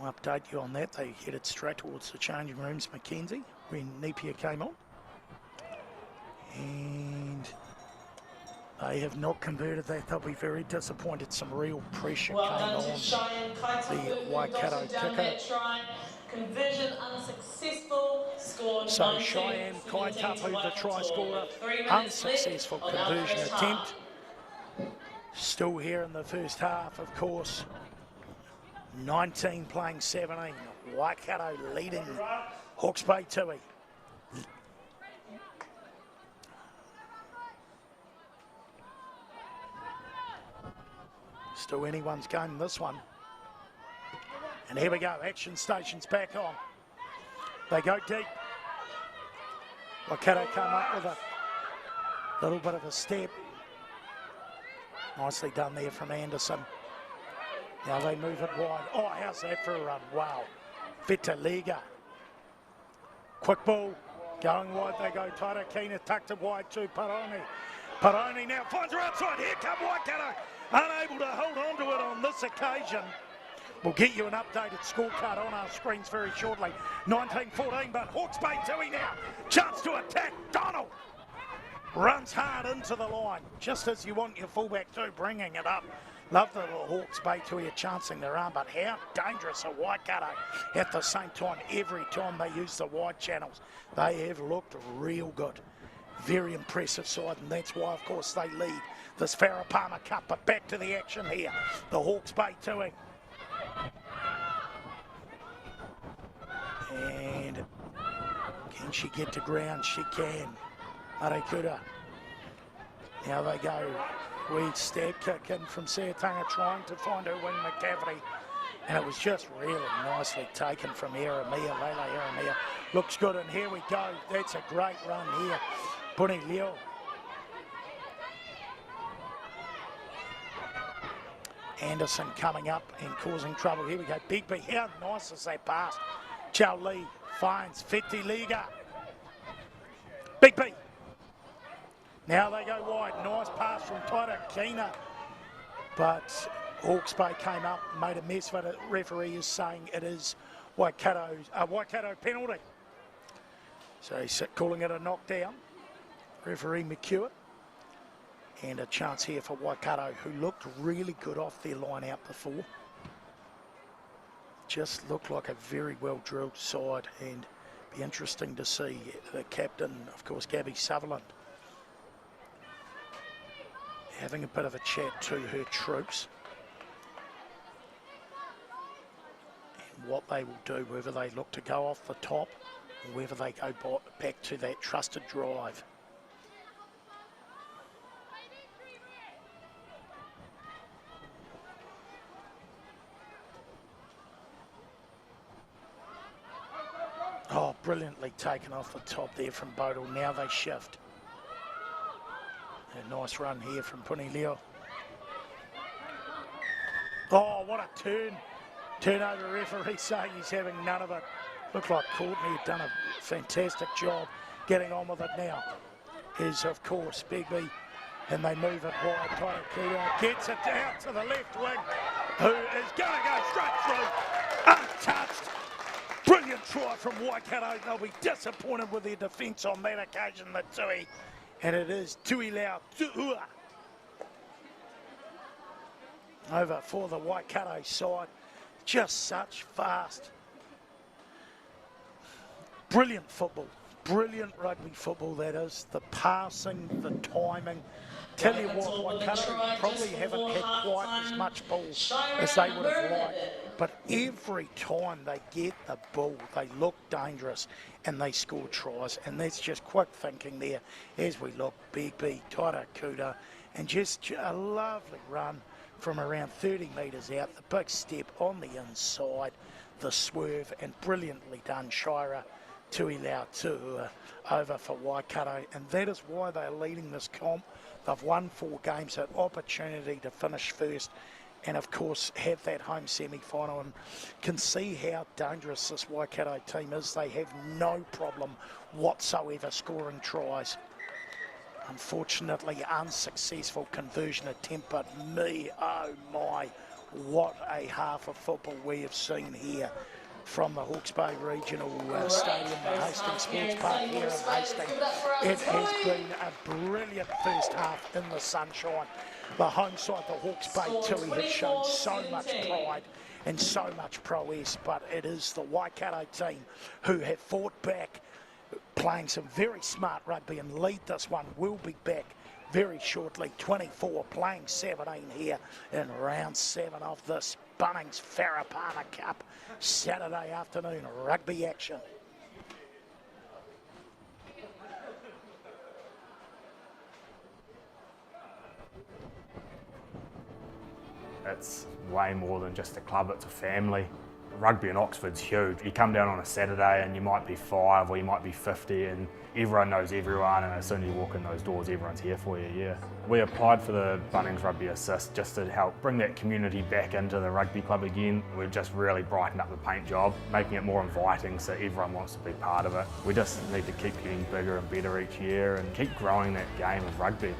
I'll update you on that. They headed straight towards the changing rooms, Mackenzie, when Napier came on. And they have not converted that. They'll be very disappointed. Some real pressure came on the Waikato kicker. Conversion unsuccessful. Score so Cheyenne Kaitapu, the try scorer, unsuccessful conversion attempt. Still here in the first half, of course. 19 playing 17. Waikato leading Hawke's Bay Tui. Still anyone's game, this one. And here we go, action stations back on. They go deep. Waikato come up with a little bit of a step. Nicely done there from Anderson. Now they move it wide. Oh, how's that for a run? Wow. Vitaliga. Quick ball. Going wide they go. Taira Kina tucked it wide to Paroni. Paroni now finds her outside. Here come Waikato. Unable to hold on to it on this occasion. We'll get you an updated scorecard on our screens very shortly. 19-14, but Hawke's Bay Tui now. Chance to attack. Donald runs hard into the line, just as you want your fullback to, bringing it up. Love the little Hawke's Bay Tui chancing their arm, but how dangerous are Waikato at the same time. Every time they use the wide channels, they have looked real good. Very impressive side, and that's why, of course, they lead this Farah Palmer Cup. But back to the action here. The Hawke's Bay Tui. And can she get to ground? She can. Marekuda. Now they go. Weed stab kick in from Seatanga, trying to find her wing McCafferty. And it was just really nicely taken from Aramia. Leila Aramia looks good, and here we go. That's a great run here. Puni Leo. Anderson coming up and causing trouble. Here we go. Big B. How nice is that pass? Chow Lee finds Feti Liga. Big B. Now they go wide. Nice pass from Taira Kina. But Hawke's Bay came up, made a mess, but the referee is saying it is Waikato penalty. So he's calling it a knockdown. Referee McEwen. And a chance here for Waikato, who looked really good off their line out before. Just looked like a very well drilled side, and be interesting to see the captain, of course, Gabby Sutherland, having a bit of a chat to her troops and what they will do, whether they look to go off the top or whether they go back to that trusted drive. Oh, brilliantly taken off the top there from Bodle. Now they shift. A nice run here from Puni Leo. Oh, what a turn. Turnover referee saying he's having none of it. Looked like Courtney had done a fantastic job getting on with it now. Is, of course, Big B. And they move it wide. Taira gets it out to the left wing, who is going to go straight through. Untouched. Brilliant try from Waikato. They'll be disappointed with their defence on that occasion, the Tui. And it is Tuilau Tu'ua over for the Waikato side. Just such fast, brilliant football. Brilliant rugby football, that is. The passing, the timing. Tell you what, Waikato probably haven't had quite as much ball as they would have liked. But every time they get the ball, they look dangerous and they score tries. And that's just quick thinking there as we look. Big B, Taira Kuda, and just a lovely run from around 30 metres out. The big step on the inside, the swerve, and brilliantly done Shira Tuilau Tu'ua over for Waikato. And that is why they're leading this comp. They've won 4 games, an opportunity to finish first and, of course, have that home semi-final, and can see how dangerous this Waikato team is. They have no problem whatsoever scoring tries. Unfortunately, unsuccessful conversion attempt, but oh my, what a half of football we have seen here from the Hawke's Bay Regional Stadium, the Hastings Sports Park here in Hastings. It has been a brilliant first half in the sunshine. The home side, the Hawke's Bay Tui, have shown so much pride and so much prowess, but it is the Waikato team who have fought back, playing some very smart rugby, and lead this one. We'll be back very shortly. 24 playing 17 here in round 7 of this Bunnings Farah Palmer Cup Saturday afternoon rugby action. It's way more than just a club, it's a family. Rugby in Oxford's huge. You come down on a Saturday and you might be 5 or you might be 50 and everyone knows everyone, and as soon as you walk in those doors everyone's here for you, yeah. We applied for the Bunnings Rugby Assist just to help bring that community back into the rugby club again. We've just really brightened up the paint job, making it more inviting so everyone wants to be part of it. We just need to keep getting bigger and better each year and keep growing that game of rugby.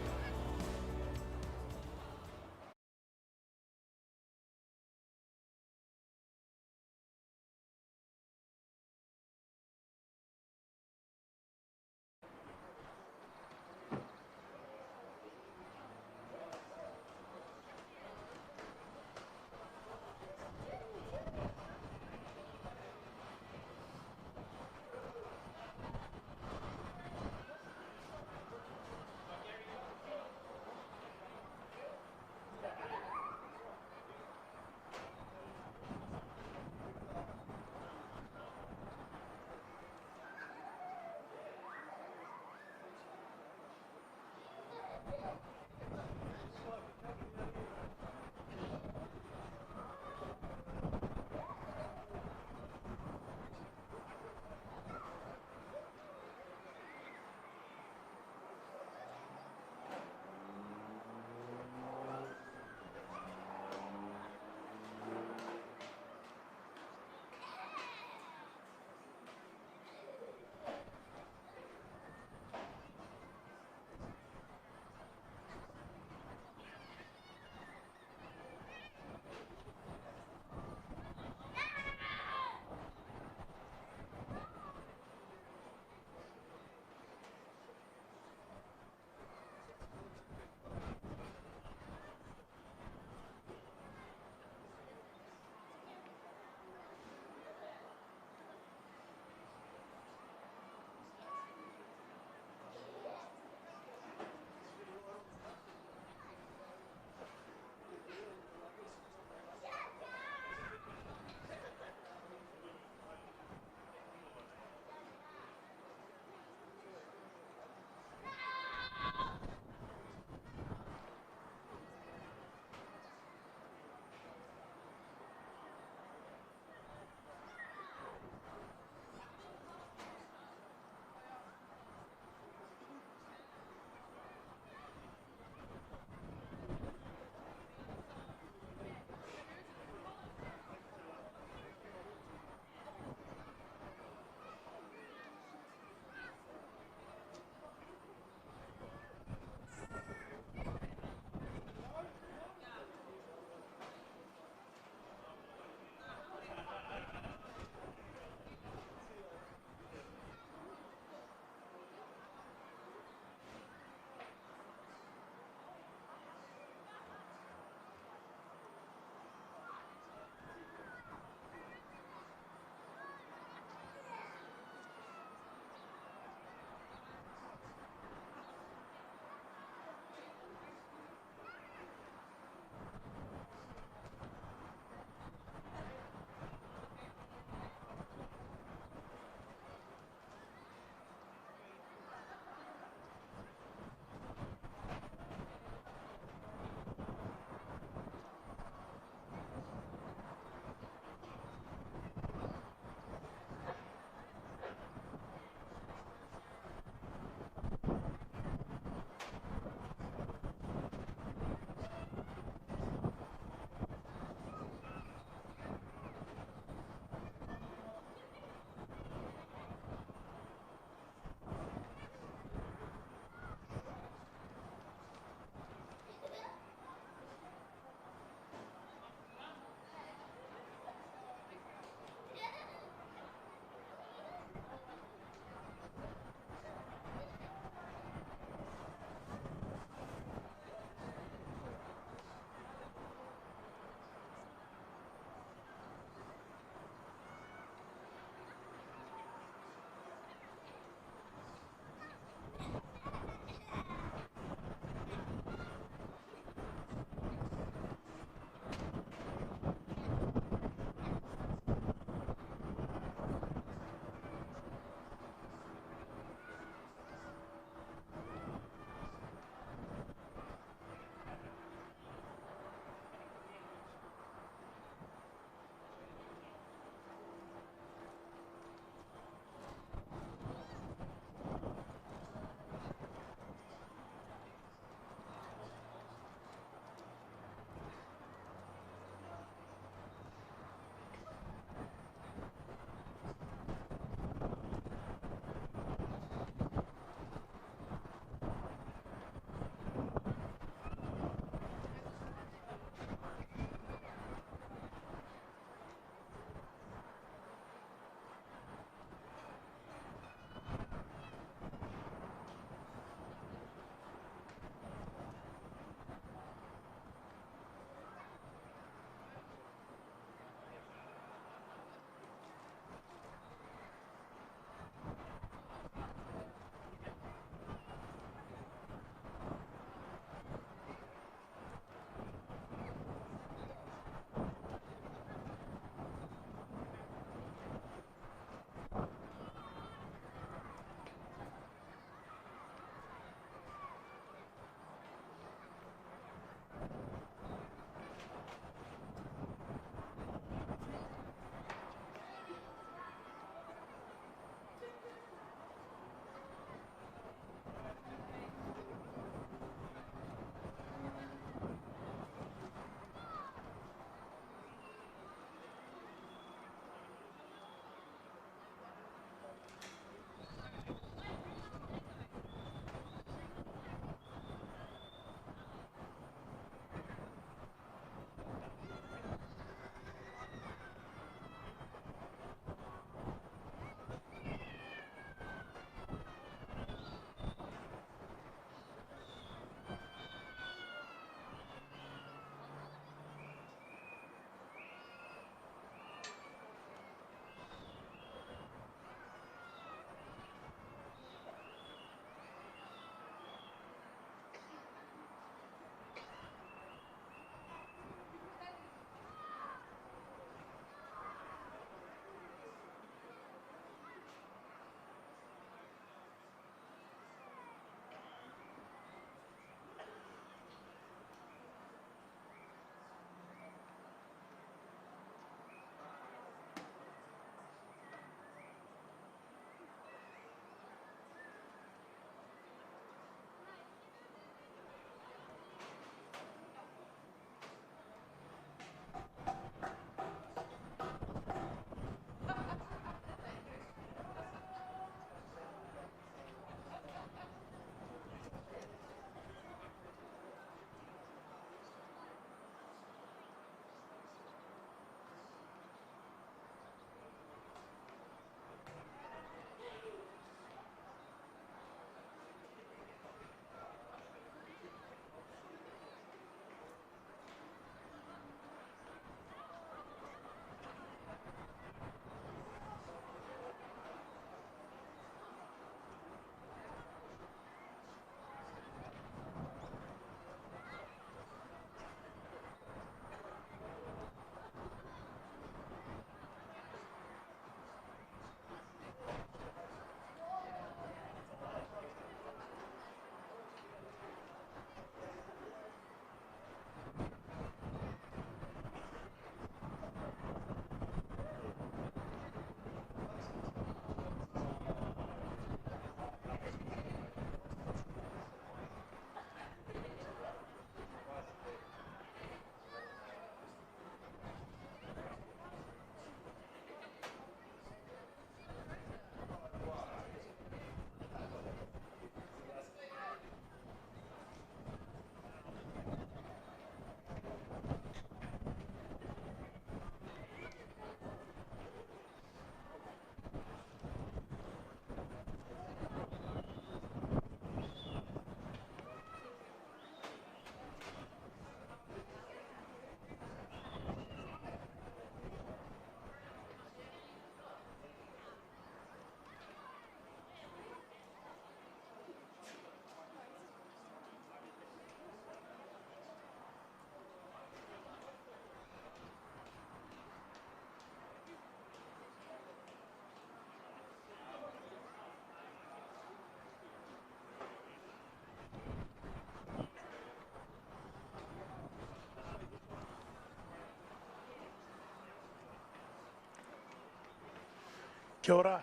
Kia ora,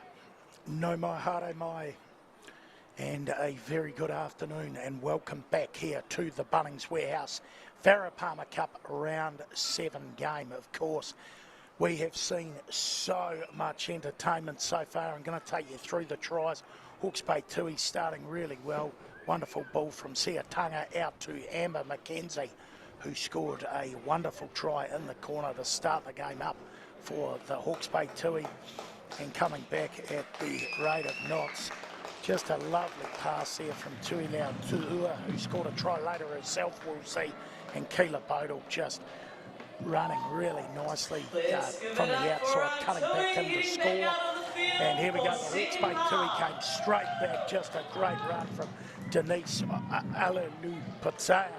no mai haere mai, and a very good afternoon and welcome back here to the Bunnings Warehouse Farah Cup Round 7 game. Of course, we have seen so much entertainment so far. I'm going to take you through the tries. Hawke's Bay Tui starting really well. Wonderful ball from Siatanga out to Amber McKenzie, who scored a wonderful try in the corner to start the game up for the Hawke's Bay Tui. And coming back at the rate of knots, just a lovely pass there from Tuilau Tuua, who scored a try later herself, we'll see. And Keela Bodle just running really nicely from the outside, cutting back in to score. And here we go, the Hawke's Bay Tui came straight back, just a great run from Denise Alulupatea.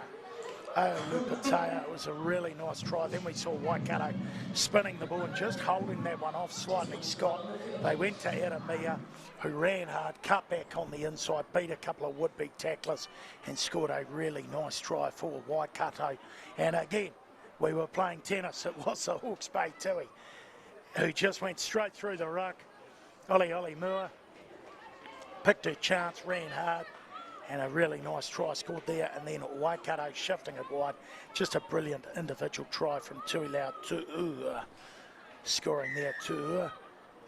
It was a really nice try. Then we saw Waikato spinning the ball and just holding that one off slightly. Scott, they went to Adamia, who ran hard, cut back on the inside, beat a couple of would-be tacklers and scored a really nice try for Waikato. And again, we were playing tennis. It was the Hawke's Bay Tui who just went straight through the ruck. Oli Moore picked her chance, ran hard, and a really nice try scored there. And then Waikato shifting it wide. Just a brilliant individual try from Tuilau Tuua, scoring there Tuua.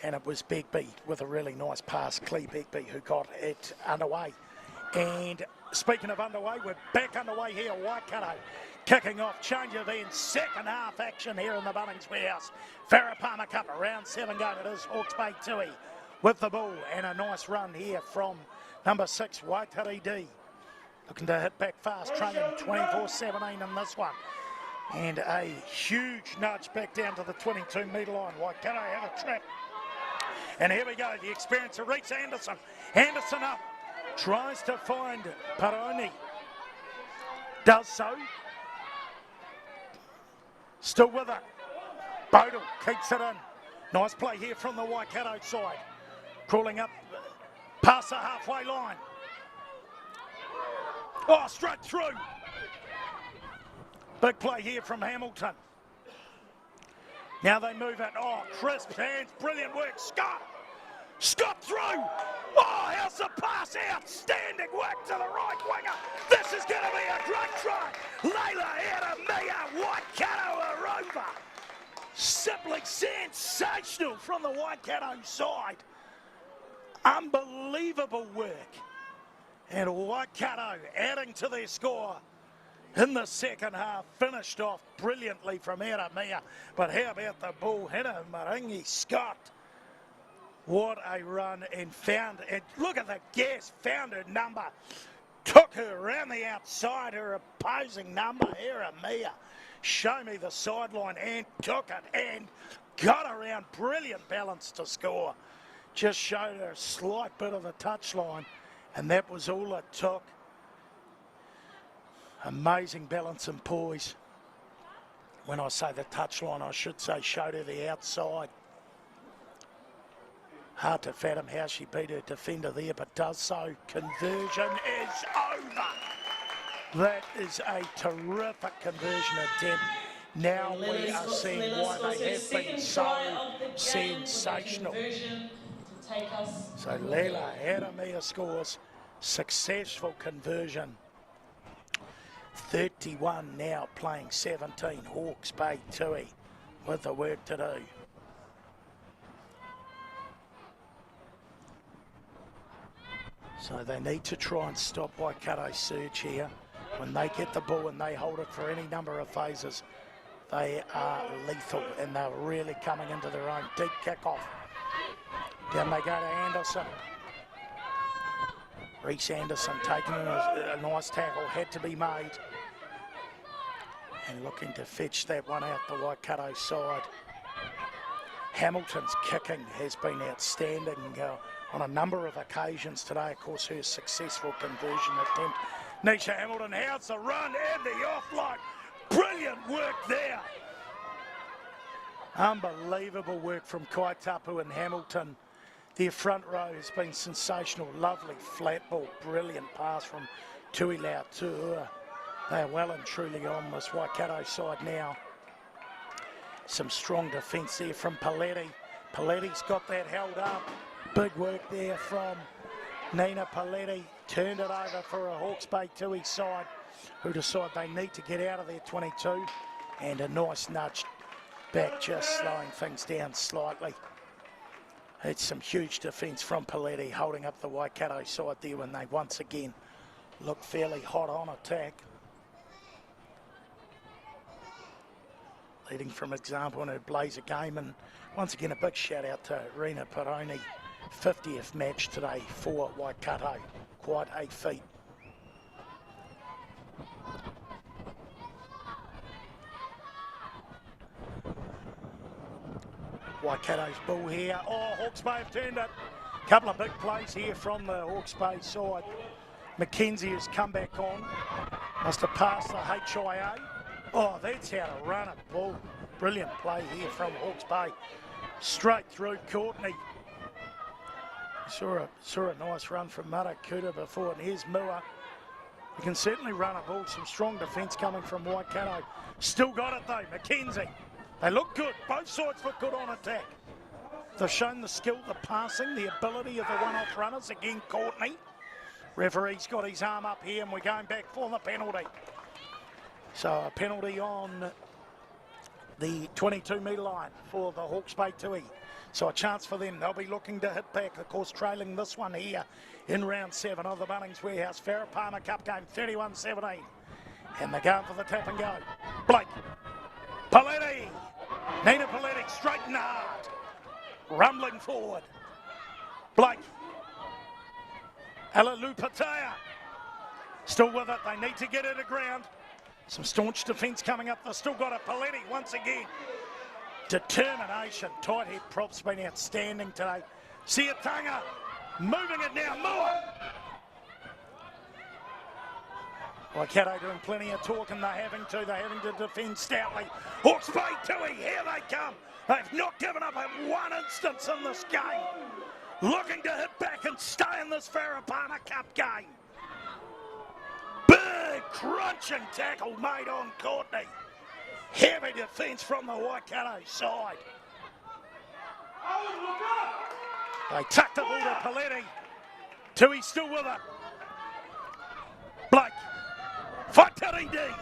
And it was Begbie with a really nice pass, Clee Begbie, who got it underway. And speaking of underway, we're back underway here. Waikato kicking off, change of ends, second half action here in the Bunnings Warehouse Farah Cup, round 7 game. It is Hawke's Bay Tui with the ball, and a nice run here from number 6, Waitari D. Looking to hit back fast, training 24-17 in this one. And a huge nudge back down to the 22-metre line. Waikato have a trap. And here we go, the experience of Reese Anderson. Anderson up, tries to find Paroni. Does so. Still with it. Bodle keeps it in. Nice play here from the Waikato side. Crawling up past the halfway line. Oh, straight through. Big play here from Hamilton. Now they move it. Oh, crisp hands. Brilliant work. Scott through. Oh, how's the pass? Outstanding work to the right winger. This is going to be a great try. Layla Adamia, Waikato are over. Simply sensational from the Waikato side. Unbelievable work. And Waikato adding to their score in the second half. Finished off brilliantly from Adamia. But how about the ball hitter, Maringi Scott? What a run, and found it. Look at the gas, found her number. Took her around the outside, her opposing number, Adamia. Show me the sideline, and took it and got around. Brilliant balance to score. Just showed her a slight bit of the touchline, and that was all it took. Amazing balance and poise. When I say the touchline, I should say showed her the outside. Hard to fathom how she beat her defender there, but does so. Conversion is over. That is a terrific conversion attempt. Now we are seeing why they have been so sensational. So Leila Adamia scores, successful conversion. 31 now, playing 17. Hawke's Bay Tui with the work to do. So they need to try and stop Waikato's surge here. When they get the ball and they hold it for any number of phases, they are lethal and they're really coming into their own. Deep kickoff. Down they go to Anderson. Reese Anderson taking a nice tackle, had to be made. And looking to fetch that one out the Waikato side. Hamilton's kicking has been outstanding on a number of occasions today. Of course, her successful conversion attempt. Nisha Hamilton, how's the run and the offload? Brilliant work there. Unbelievable work from Kaitapu and Hamilton. Their front row has been sensational. Lovely flat ball, brilliant pass from Tuilau Tuua. They are well and truly on this Waikato side now. Some strong defence there from Paletti. Paletti's got that held up. Big work there from Nina Paletti. Turned it over for a Hawke's Bay Tui side who decide they need to get out of their 22. And a nice nudge back, just slowing things down slightly. It's some huge defence from Paletti holding up the Waikato side there when they once again look fairly hot on attack. Leading from example in her blazer game, and once again a big shout out to Rena Peroni, 50th match today for Waikato. Quite a feat. Waikato's ball here. Oh, Hawke's Bay have turned it. Couple of big plays here from the Hawke's Bay side. Mackenzie has come back on. Must have passed the HIA. Oh, that's how to run a ball. Brilliant play here from Hawke's Bay. Straight through Courtney. Saw a nice run from Marakuta before, and here's Mua. You can certainly run a ball. Some strong defence coming from Waikato. Still got it though, Mackenzie. They look good. Both sides look good on attack. They've shown the skill, the passing, the ability of the one-off runners. Again, Courtney. Referee's got his arm up here, and we're going back for the penalty. So a penalty on the 22-metre line for the Hawke's Bay Tui. So a chance for them. They'll be looking to hit back, of course, trailing this one here in round 7 of the Bunnings Warehouse Farah Palmer Cup game, 31-17. And they're going for the tap and go. Blake. Paletti. Nina Paletti straight and hard. Rumbling forward. Blake. Alalu Patea. Still with it. They need to get it to ground. Some staunch defence coming up. They've still got a Paletti once again. Determination. Tight head prop's been outstanding today. Siatanga moving it now. Mua. Waikato doing plenty of talking. They're having to defend stoutly. Hawke's Bay Tui, here they come. They've not given up at one instance in this game. Looking to hit back and stay in this Farah Palmer Cup game. Big crunching tackle made on Courtney. Heavy defence from the Waikato side. They tucked the ball to Paletti. Tui still with it. Blake. Fataridi.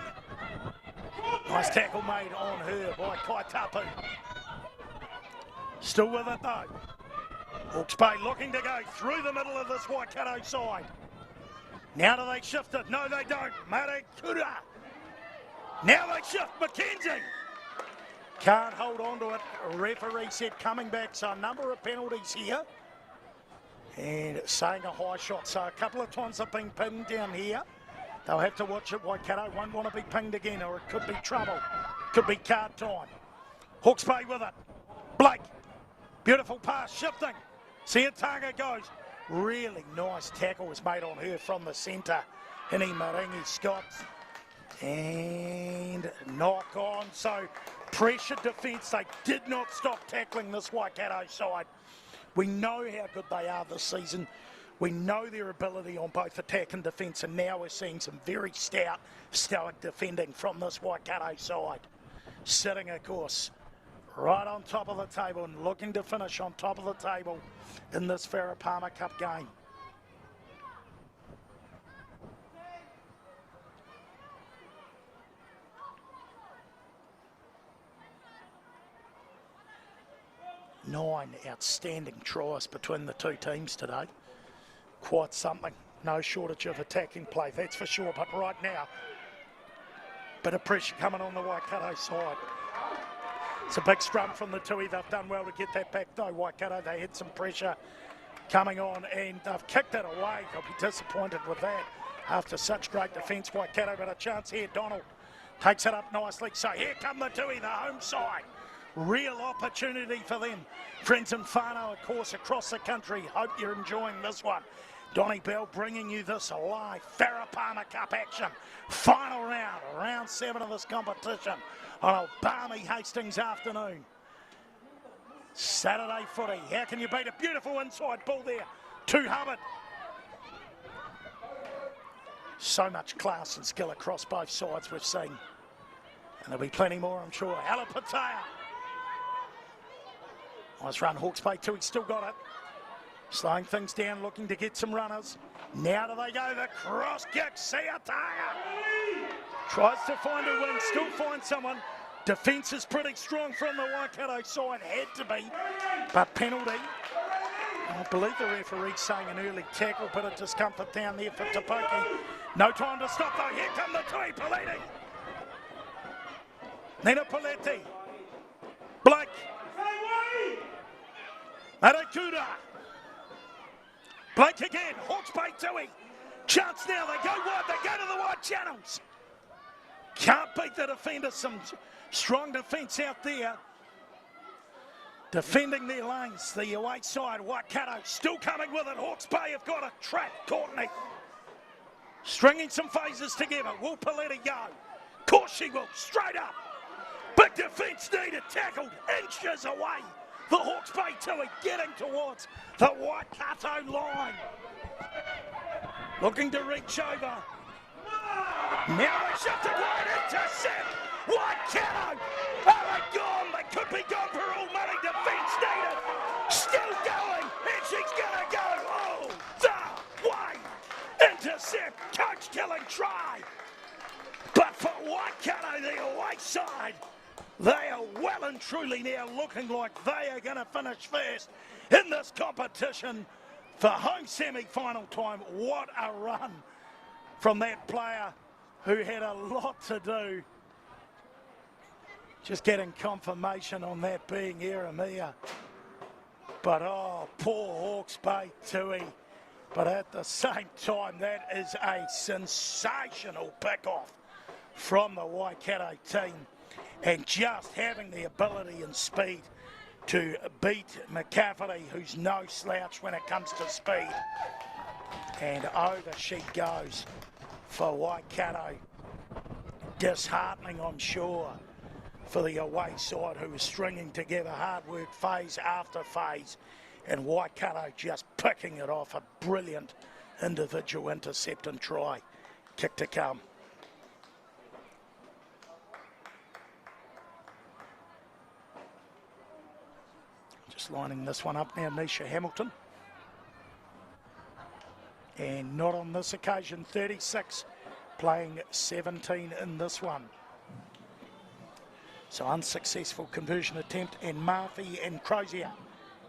Nice tackle made on her by Kaitapu. Still with it though. Hawke's Bay looking to go through the middle of this Waikato side. Now do they shift it? No, they don't. Marekura. Now they shift. Mackenzie. Can't hold on to it. Referee said coming back, so a number of penalties here. And saying a high shot. So a couple of times they've been pinned down here. They'll have to watch it. Waikato won't want to be pinged again, or it could be trouble. Could be card time. Hawke's Bay with it. Blake. Beautiful pass. Shifting. Siatanga goes. Really nice tackle was made on her from the centre. Hini Maringi Scott. And knock on. So pressure defence. They did not stop tackling this Waikato side. We know how good they are this season. We know their ability on both attack and defence, and now we're seeing some very stout, stoic defending from this Waikato side. Sitting, of course, right on top of the table and looking to finish on top of the table in this Farah Palmer Cup game. Nine outstanding tries between the two teams today. Quite something. No shortage of attacking play, that's for sure. But right now, bit of pressure coming on the Waikato side. It's a big scrum from the Tui. They've done well to get that back though. Waikato, they had some pressure coming on and they've kicked it away. They'll be disappointed with that after such great defence. Waikato, but a chance here. Donald takes it up nicely. So here come the Tui, the home side. Real opportunity for them. Friends and whānau, of course, across the country. Hope you're enjoying this one. Donnie Bell bringing you this live Farah Palmer Cup action. Final round, round 7 of this competition on a balmy Hastings afternoon. Saturday footy. How can you beat a beautiful inside ball there to Hubbard? So much class and skill across both sides we've seen. And there'll be plenty more, I'm sure. Alapatea. Nice run, Hawke's Bay too, he's still got it. Slowing things down, looking to get some runners. Now do they go, the cross kick, Siatanga. Tries to find a win, still finds someone. Defence is pretty strong from the Waikato side, had to be, but penalty. I believe the referee's saying an early tackle, bit of discomfort down there for Tapuki. No time to stop though, here come the Tui Paleti. Nina Paleti. Blake. Arakura. Blake again, Hawke's Bay Tui. Chance now, they go wide, they go to the wide channels. Can't beat the defender, some strong defence out there. Defending their lanes, the away side, Waikato still coming with it. Hawke's Bay have got a trap, Courtney. Stringing some phases together, will Paleti go? Of course she will, straight up. Big defence needed, tackled inches away. The Hawke's Bay Tui getting towards the Waikato line. Looking to reach over. Now they shift it wide, intercept. Waikato are gone. They could be gone for all money. Defence needed. Still going, and she's gonna go all the way. Intercept, coach killing try. But for Waikato, the away side, they are well and truly now looking like they are going to finish first in this competition for home semi-final time. What a run from that player who had a lot to do. Just getting confirmation on that being Eremia. But oh, poor Hawke's Bay Tui. But at the same time, that is a sensational pick-off from the Waikato team. And just having the ability and speed to beat McCafferty, who's no slouch when it comes to speed. And over she goes for Waikato. Disheartening, I'm sure, for the away side, who was stringing together hard work phase after phase. And Waikato just picking it off, a brilliant individual intercept and try. Kick to come. Just lining this one up now, Nisha Hamilton. And not on this occasion, 36, playing 17 in this one. So unsuccessful conversion attempt, and Murphy and Crozier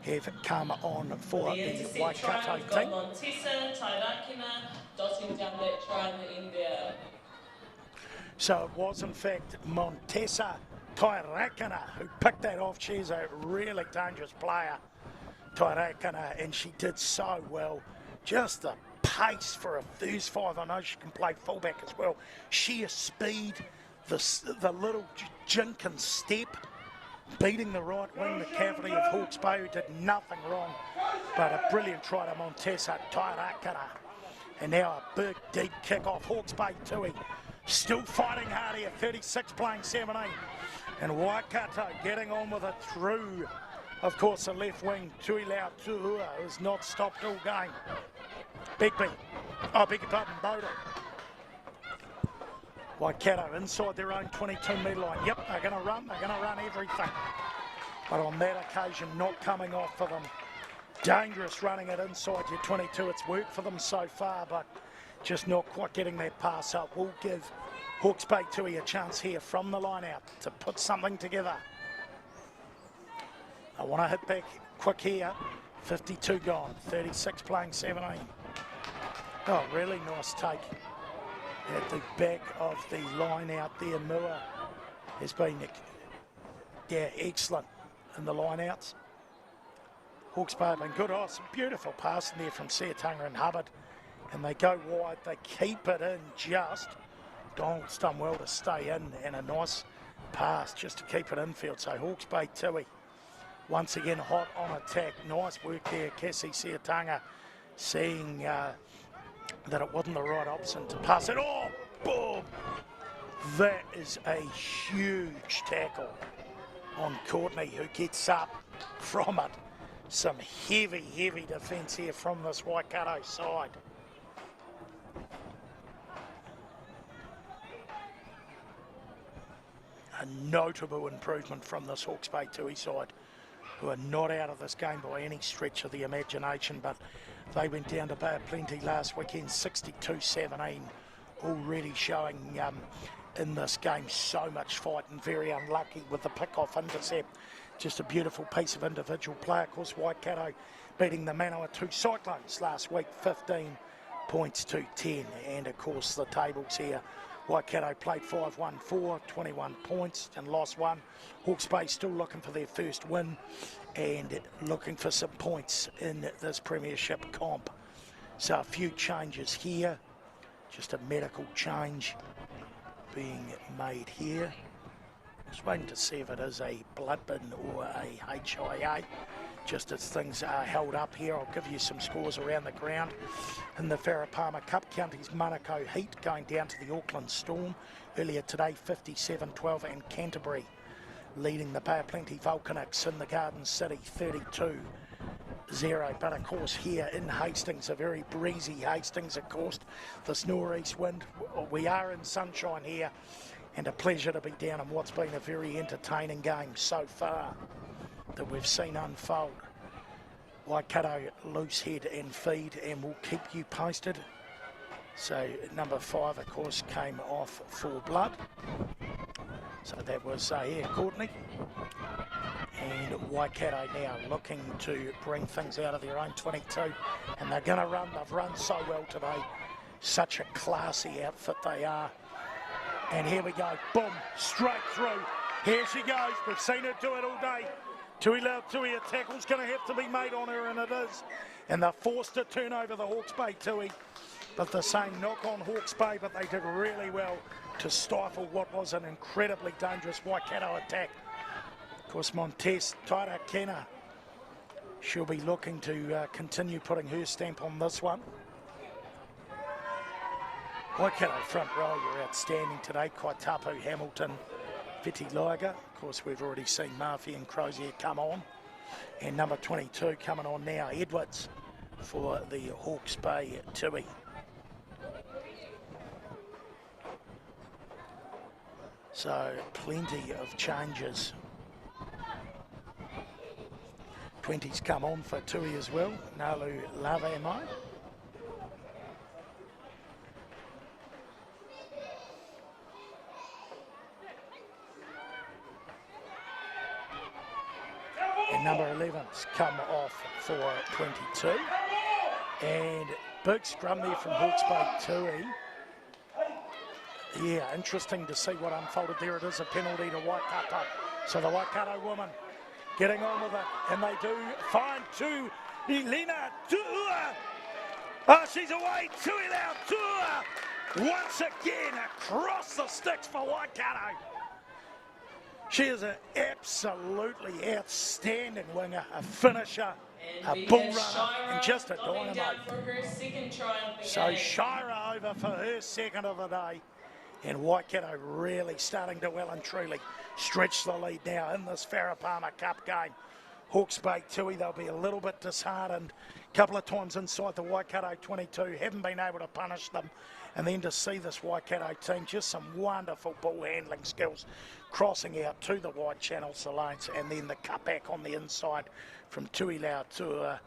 have come on for the Waikato team. Montesa, Tairakina, dotting down that try in the end there. So it was in fact Montesa Tairakina who picked that off. She's a really dangerous player, Tairakina, and she did so well. Just the pace for a first five. I know she can play fullback as well. Sheer speed, the little jink and step, beating the right wing, the cavity of Hawke's Bay, who did nothing wrong. But a brilliant try to Montesa Tairakina. And now a big, deep kick off. Hawke's Bay Tui still fighting hard here, 36 playing 17. And Waikato getting on with it through, of course, the left wing. Tuilau Tuhua has not stopped all game. Big, oh, beg your pardon, Boda. Waikato inside their own 22-metre line. Yep, they're going to run everything. But on that occasion, not coming off for them. Dangerous running it inside your 22. It's worked for them so far, but just not quite getting that pass up. We'll give Hawke's Bay Tui a chance here from the line out to put something together. I want to hit back quick here. 52 gone, 36 playing 17. Oh, really nice take at the back of the line out there. Mua has been, excellent in the line outs. Hawke's Bay have been good. Oh, some beautiful passing there from Siatanga and Hubbard. And they go wide, they keep it in just. Donald's done well to stay in, and a nice pass just to keep it infield. So Hawke's Bay Tui once again hot on attack. Nice work there, Cassie Siatanga, seeing that it wasn't the right option to pass it. Oh, boom! That is a huge tackle on Courtney, who gets up from it. Some heavy, heavy defence here from this Waikato side. A notable improvement from this Hawke's Bay Tui side, who are not out of this game by any stretch of the imagination, but they went down to Bay of Plenty last weekend, 62-17, already showing in this game so much fight, and very unlucky with the pick-off intercept. Just a beautiful piece of individual play. Of course, Waikato beating the Manawatu Cyclones last week, 15 points to 10. And of course, the tables here, Waikato played 5-1-4, 21 points and lost one. Hawke's Bay still looking for their first win and looking for some points in this premiership comp. So a few changes here, just a medical change being made here. Just waiting to see if it is a blood bin or a HIA. Just as things are held up here, I'll give you some scores around the ground. In the Farah Palmer Cup, Counties Manukau Heat going down to the Auckland Storm earlier today, 57-12, and Canterbury leading the Bay of Plenty Volcanics in the Garden City, 32-0. But of course here in Hastings, a very breezy Hastings, of course, this northeast wind. We are in sunshine here, and a pleasure to be down in what's been a very entertaining game so far that we've seen unfold. Waikato loose head and feed, and we'll keep you posted. So number 5, of course, came off for blood. So that was here, Courtney. And Waikato now looking to bring things out of their own 22. And they're going to run. They've run so well today. Such a classy outfit they are. And here we go. Boom. Straight through. Here she goes. We've seen her do it all day. Tui Lautui, a tackle's going to have to be made on her, and it is. And they're forced to turn over the Hawke's Bay Tui. But they're saying knock on Hawke's Bay, but they did really well to stifle what was an incredibly dangerous Waikato attack. Of course, Montez Taira Kena, she'll be looking to continue putting her stamp on this one. Waikato front row, you're outstanding today. Kaitapu, Hamilton, Viti Liger. Of course, we've already seen Murphy and Crozier come on. And number 22 coming on now, Edwards, for the Hawke's Bay Tui. So plenty of changes. 20's come on for Tui as well. Nalu Lavamai. And number 11's come off for 22. And big scrum there from Hawke's Bay Tui. Yeah, interesting to see what unfolded there. It is a penalty to Waikato. So the Waikato woman getting on with it. And they do find to Elena Tuua. Oh, she's away. Tui Lautui once again across the sticks for Waikato. She is an absolutely outstanding winger, a finisher, a bull runner, and just a dynamo. So Shira over for her second of the day. And Waikato really starting to well and truly stretch the lead now in this Farah Palmer Cup game. Hawke's Bay Tui, they'll be a little bit disheartened. A couple of times inside the Waikato 22, haven't been able to punish them. And then to see this Waikato team, just some wonderful ball handling skills, crossing out to the wide channel lanes, and then the cutback on the inside from Tui Lautui.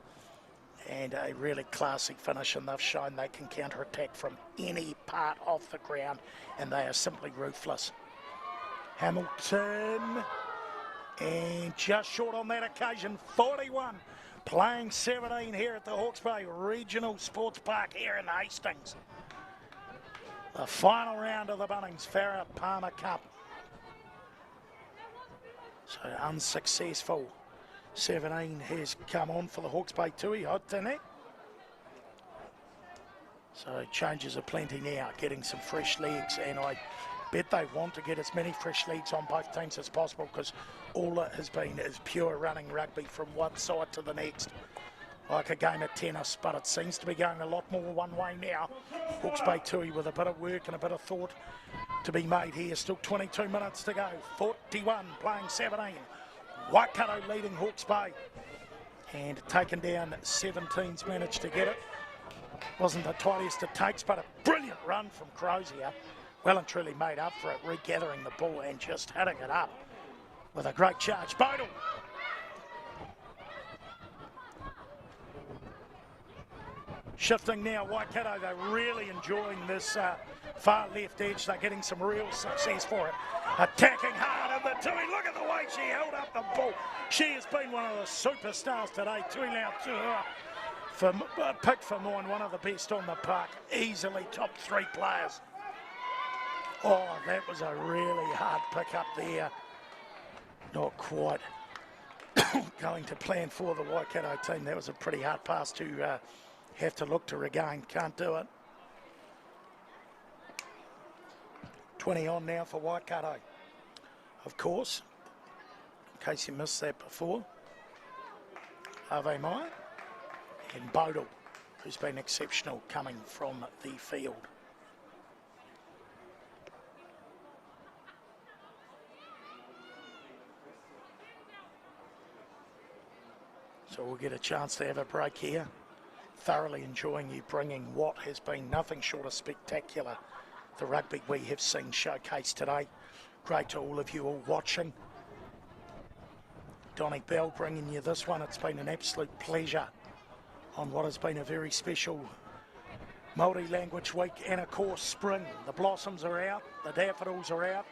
And a really classy finish, and they've shown they can counter-attack from any part of the ground, and they are simply ruthless. Hamilton, and just short on that occasion, 41, playing 17 here at the Hawke's Bay Regional Sports Park here in Hastings. The final round of the Bunnings Farah Palmer Cup. So unsuccessful. 17 has come on for the Hawke's Bay Tui, Hotene. So changes are plenty now, getting some fresh legs, and I bet they want to get as many fresh legs on both teams as possible, because all it has been is pure running rugby from one side to the next. Like a game of tennis, but it seems to be going a lot more one way now. Hawke's Bay Tui with a bit of work and a bit of thought to be made here. Still 22 minutes to go. 41 playing 17. Waikato leading Hawke's Bay, and taken down 17's managed to get it. Wasn't the tightest it takes, but a brilliant run from Crozier. Well and truly made up for it, regathering the ball and just hitting it up with a great charge. Bodle Shifting now, Waikato, they're really enjoying this far left edge. They're getting some real success for it. Attacking hard in the Tui. Look at the way she held up the ball. She has been one of the superstars today. Tui Lau Tu'ua, picked for mine, one of the best on the park. Easily top 3 players. Oh, that was a really hard pick up there. Not quite going to plan for the Waikato team. That was a pretty hard pass to have to look to regain. Can't do it. 20 on now for Waikato. Of course, in case you missed that before, Ave Mai and Bodal, who's been exceptional coming from the field. So we'll get a chance to have a break here. Thoroughly enjoying you bringing what has been nothing short of spectacular, the rugby we have seen showcased today. Great to all of you all watching. Donnie Bell bringing you this one. It's been an absolute pleasure on what has been a very special multi-language week, and of course spring. The blossoms are out, the daffodils are out,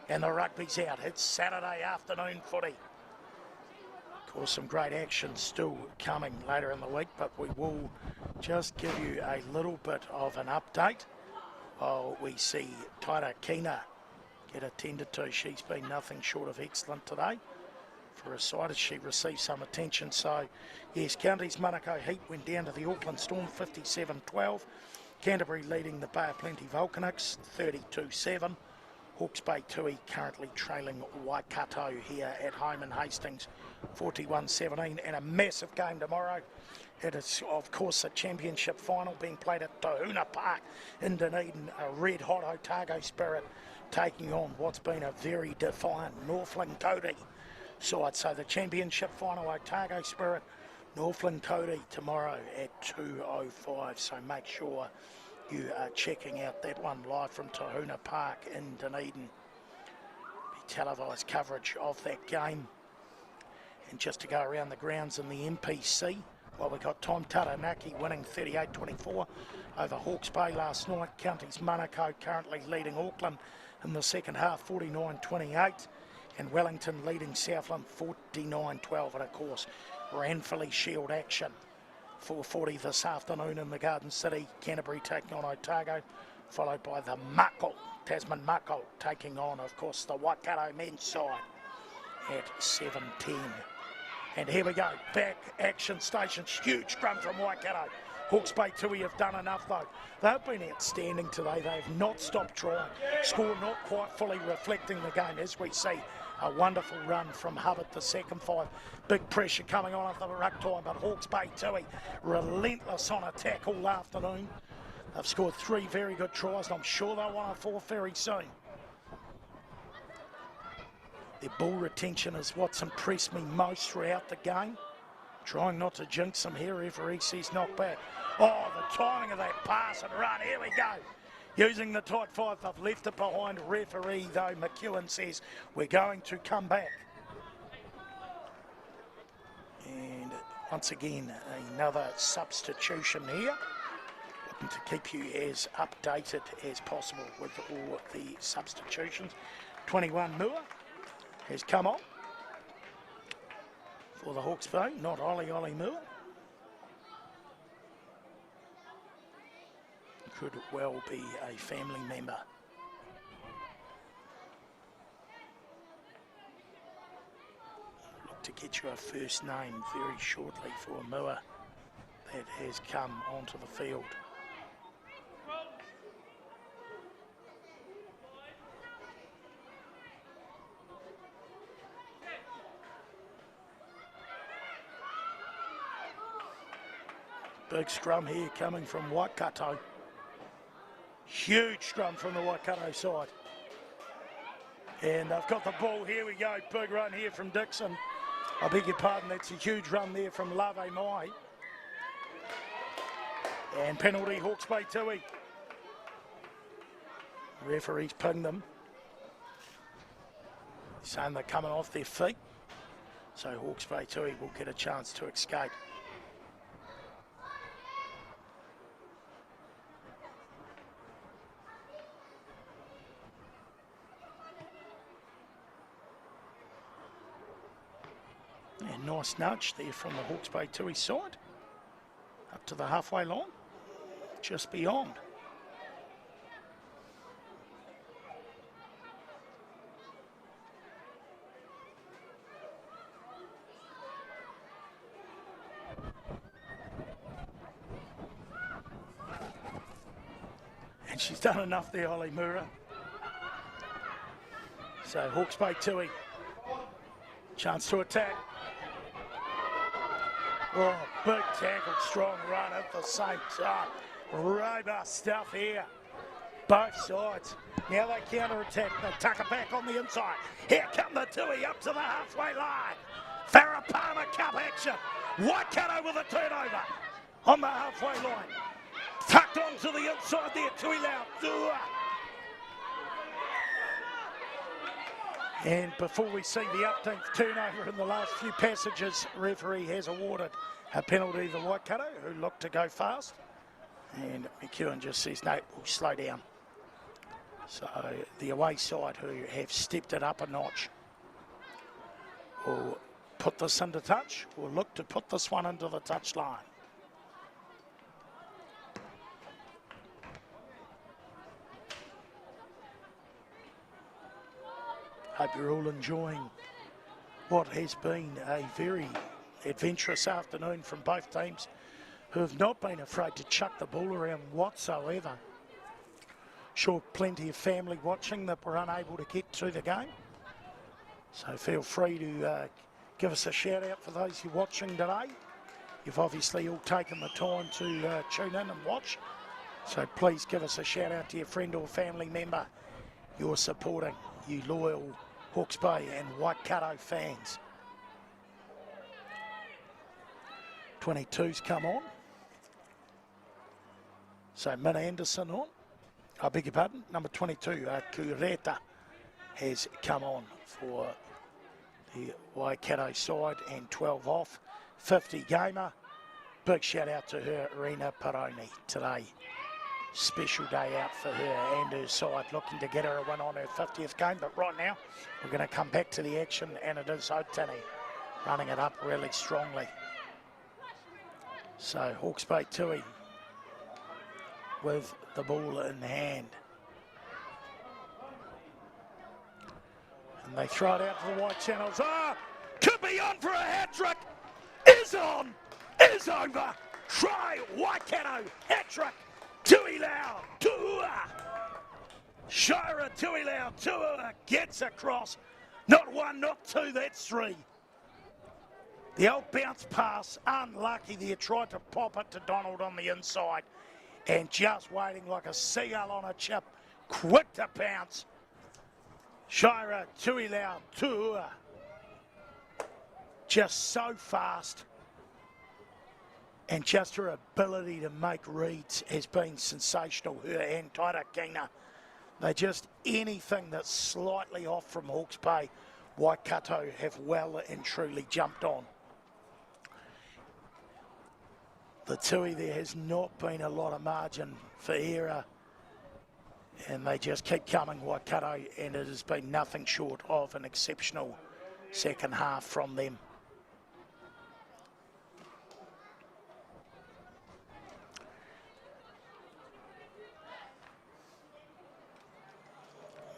and the rugby's out. It's Saturday afternoon footy. Of course, some great action still coming later in the week, but we will just give you a little bit of an update while we see Taira Kina get attended to. She's been nothing short of excellent today. For a side, as she received some attention. So, yes, Counties Manukau Heat went down to the Auckland Storm 57-12. Canterbury leading the Bay of Plenty Volcanics 32-7. Hawke's Bay Tui currently trailing Waikato here at home in Hastings 41-17, and a massive game tomorrow. It is, of course, a championship final being played at Tahuna Park in Dunedin. A red-hot Otago Spirit taking on what's been a very defiant Northland Cody side. So the championship final, Otago Spirit, Northland Cody tomorrow at 2:05. So make sure you are checking out that one live from Tahuna Park in Dunedin. Be televised coverage of that game. And just to go around the grounds in the MPC, well, we got Tom Taranaki winning 38-24 over Hawke's Bay last night. Counties Manukau currently leading Auckland in the second half 49-28, and Wellington leading Southland 49-12. And of course, Ranfurly Shield action 4:40 this afternoon in the Garden City. Canterbury taking on Otago, followed by the Mako, Tasman Mako, taking on, of course, the Waikato men's side at 7:10. And here we go, back action stations, huge scrum from Waikato. Hawke's Bay Tui have done enough though. They've been outstanding today. They have not stopped trying. Score not quite fully reflecting the game, as we see a wonderful run from Hubbard, the second 5. Big pressure coming on at the ruck time, but Hawke's Bay Tui relentless on attack all afternoon. They've scored 3 very good tries, and I'm sure they'll want a 4th very soon. Their ball retention is what's impressed me most throughout the game. Trying not to jinx them here, referee sees knocked back. Oh, the timing of that pass and run, here we go. Using the tight 5, they've left it behind. Referee, though, McEwen says, we're going to come back. And once again, another substitution here. Looking to keep you as updated as possible with all the substitutions. 21 Mua has come on for the Hawke's Bay, not Oli Mua. Could well be a family member. Look to get you a first name very shortly for Mua that has come onto the field. Big scrum here coming from Waikato. Huge scrum from the Waikato side. And they've got the ball. Here we go. Big run here from Dixon. I beg your pardon, that's a huge run there from Lave Mai. And penalty, Hawke's Bay Tui. Referees pinged them, saying they're coming off their feet. So Hawke's Bay Tui will get a chance to escape. And nice nudge there from the Hawke's Bay Tui side. Up to the halfway line, just beyond. And she's done enough there, Holly Mura. So Hawke's Bay Tui, chance to attack. Oh, big tackle, strong run at the same time. Robust stuff here. Both sides. Now they counter-attack. They tuck it back on the inside. Here come the Tui up to the halfway line. Farah Palmer Cup action. Waikato with a turnover on the halfway line. Tucked onto the inside there, Tui Lau. And before we see the 18th turnover in the last few passages, referee has awarded a penalty to Waikato, who looked to go fast. And McEwen just says, no, we'll slow down. So the away side, who have stepped it up a notch, will put this into touch, will look to put this one into the touch line. Hope you're all enjoying what has been a very adventurous afternoon from both teams, who have not been afraid to chuck the ball around whatsoever. Sure, plenty of family watching that were unable to get to the game. So feel free to give us a shout out for those who are watching today. You've obviously all taken the time to tune in and watch. So please give us a shout out to your friend or family member you're supporting, you loyal Hawke's Bay and Waikato fans. 22's come on. So Min Anderson on. I beg your pardon, number 22, Kureta, has come on for the Waikato side, and 12 off. 50 gamer. Big shout out to her, Rena Peroni, today. Special day out for her and her side, looking to get her a win on her 50th game. But right now, we're going to come back to the action, and it is Otani running it up really strongly. So Hawke's Bay Tui with the ball in hand. And they throw it out to the wide channels. Could be on for a hat-trick. Is on, is over. Try Waikato, hat-trick. Tui Lau, Tuua. Shira Tui Lau, Tuua gets across. Not one, not two, that's three. The old bounce pass, unlucky there, tried to pop it to Donald on the inside, and just waiting like a seagull on a chip, quick to pounce. Shira Tui Lau, Tuua. Just so fast. And just her ability to make reads has been sensational, her and Taira Kina. They just, anything that's slightly off from Hawke's Bay, Waikato have well and truly jumped on. The Tui, there has not been a lot of margin for error, and they just keep coming, Waikato, and it has been nothing short of an exceptional second half from them.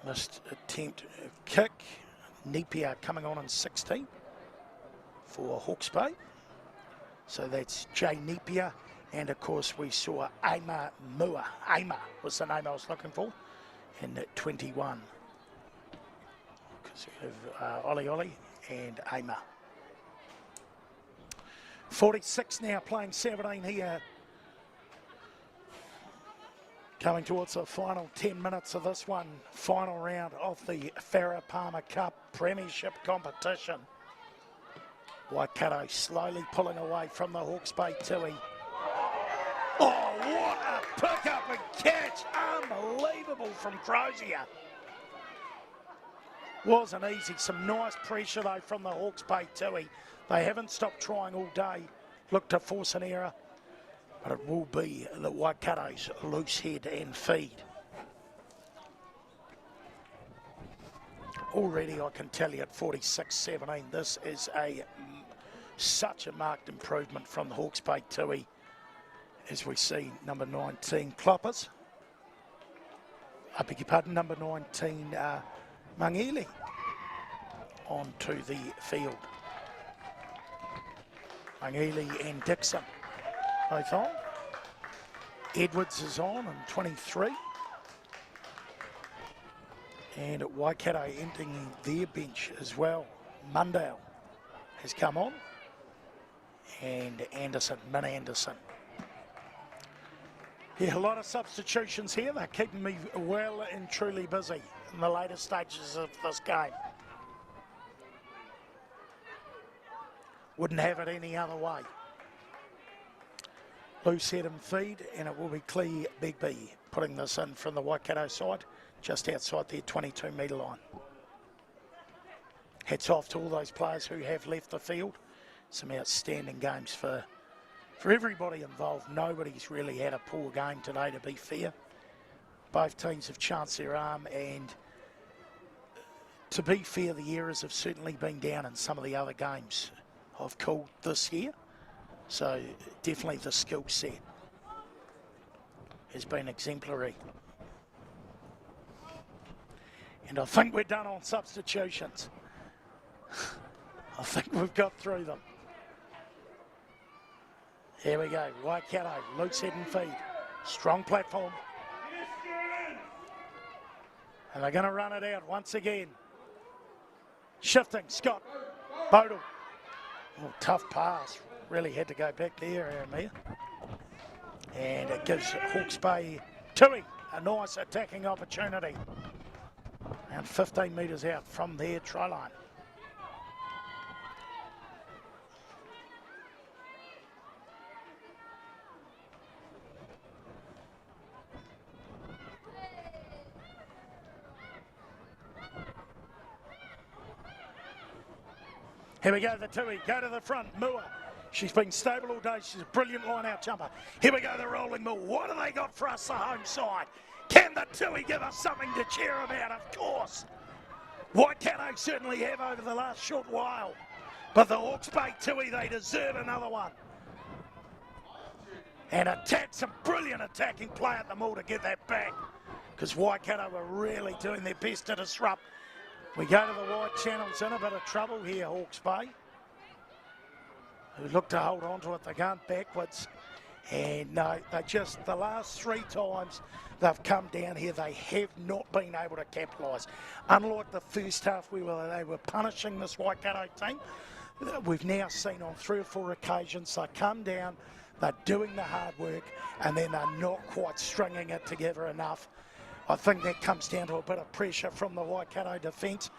Missed attempt kick. Napier coming on in 16 for Hawke's Bay. So that's Jay Napier. And of course we saw Ama Mua. Ama was the name I was looking for. In 21. Because we have Oli and Ama. 46 now, playing 17 here. Coming towards the final 10 minutes of this one, final round of the Farah Palmer Cup Premiership competition. Waikato slowly pulling away from the Hawke's Bay Tui. Oh, what a pick up and catch. Unbelievable from Crozier. Wasn't easy. Some nice pressure though from the Hawke's Bay Tui. They haven't stopped trying all day. Look to force an error. But it will be the Waikato's loose head and feed. already I can tell you at 46-17, this is such a marked improvement from the Hawke's Bay Tui, as we see number 19 Kloppers. I beg your pardon, number 19 Mangili onto the field. Mangili and Dixon both on. Edwards is on in 23. And Waikato emptying their bench as well. Mundale has come on. And Min Anderson. Yeah, a lot of substitutions here. They're keeping me well and truly busy in the later stages of this game. Wouldn't have it any other way. Loose head and feed, and it will be Clee Begbie putting this in from the Waikato side, just outside their 22-metre line. Hats off to all those players who have left the field. Some outstanding games for everybody involved. Nobody's really had a poor game today, to be fair. Both teams have chanced their arm, and to be fair, the errors have certainly been down in some of the other games I've called this year. So definitely the skill set has been exemplary. And I think we're done on substitutions. I think we've got through them. Here we go, Waikato, loose head and feed. Strong platform. And they're going to run it out once again. Shifting, Scott, Bodle. Oh, tough pass. Really had to go back there, Aramea. And it gives Hawke's Bay Tui a nice attacking opportunity. And 15 metres out from their try line. Here we go, the Tui, go to the front, Mua. She's been stable all day, she's a brilliant line-out jumper. Here we go, the rolling Mua. What do they got for us, the home side? Can the Tui give us something to cheer about? Of course. Waikato certainly have over the last short while. But the Hawke's Bay Tui, they deserve another one. And attack, some brilliant attacking play at the Mua to get that back. Because Waikato were really doing their best to disrupt. We go to the wide channels, in a bit of trouble here, Hawke's Bay, who look to hold on to it. They're going backwards. And no, they just, the last 3 times they've come down here, they have not been able to capitalise. Unlike the first half, they were punishing this Waikato team. We've now seen on 3 or 4 occasions they come down, they're doing the hard work, and then they're not quite stringing it together enough. I think that comes down to a bit of pressure from the Waikato defence,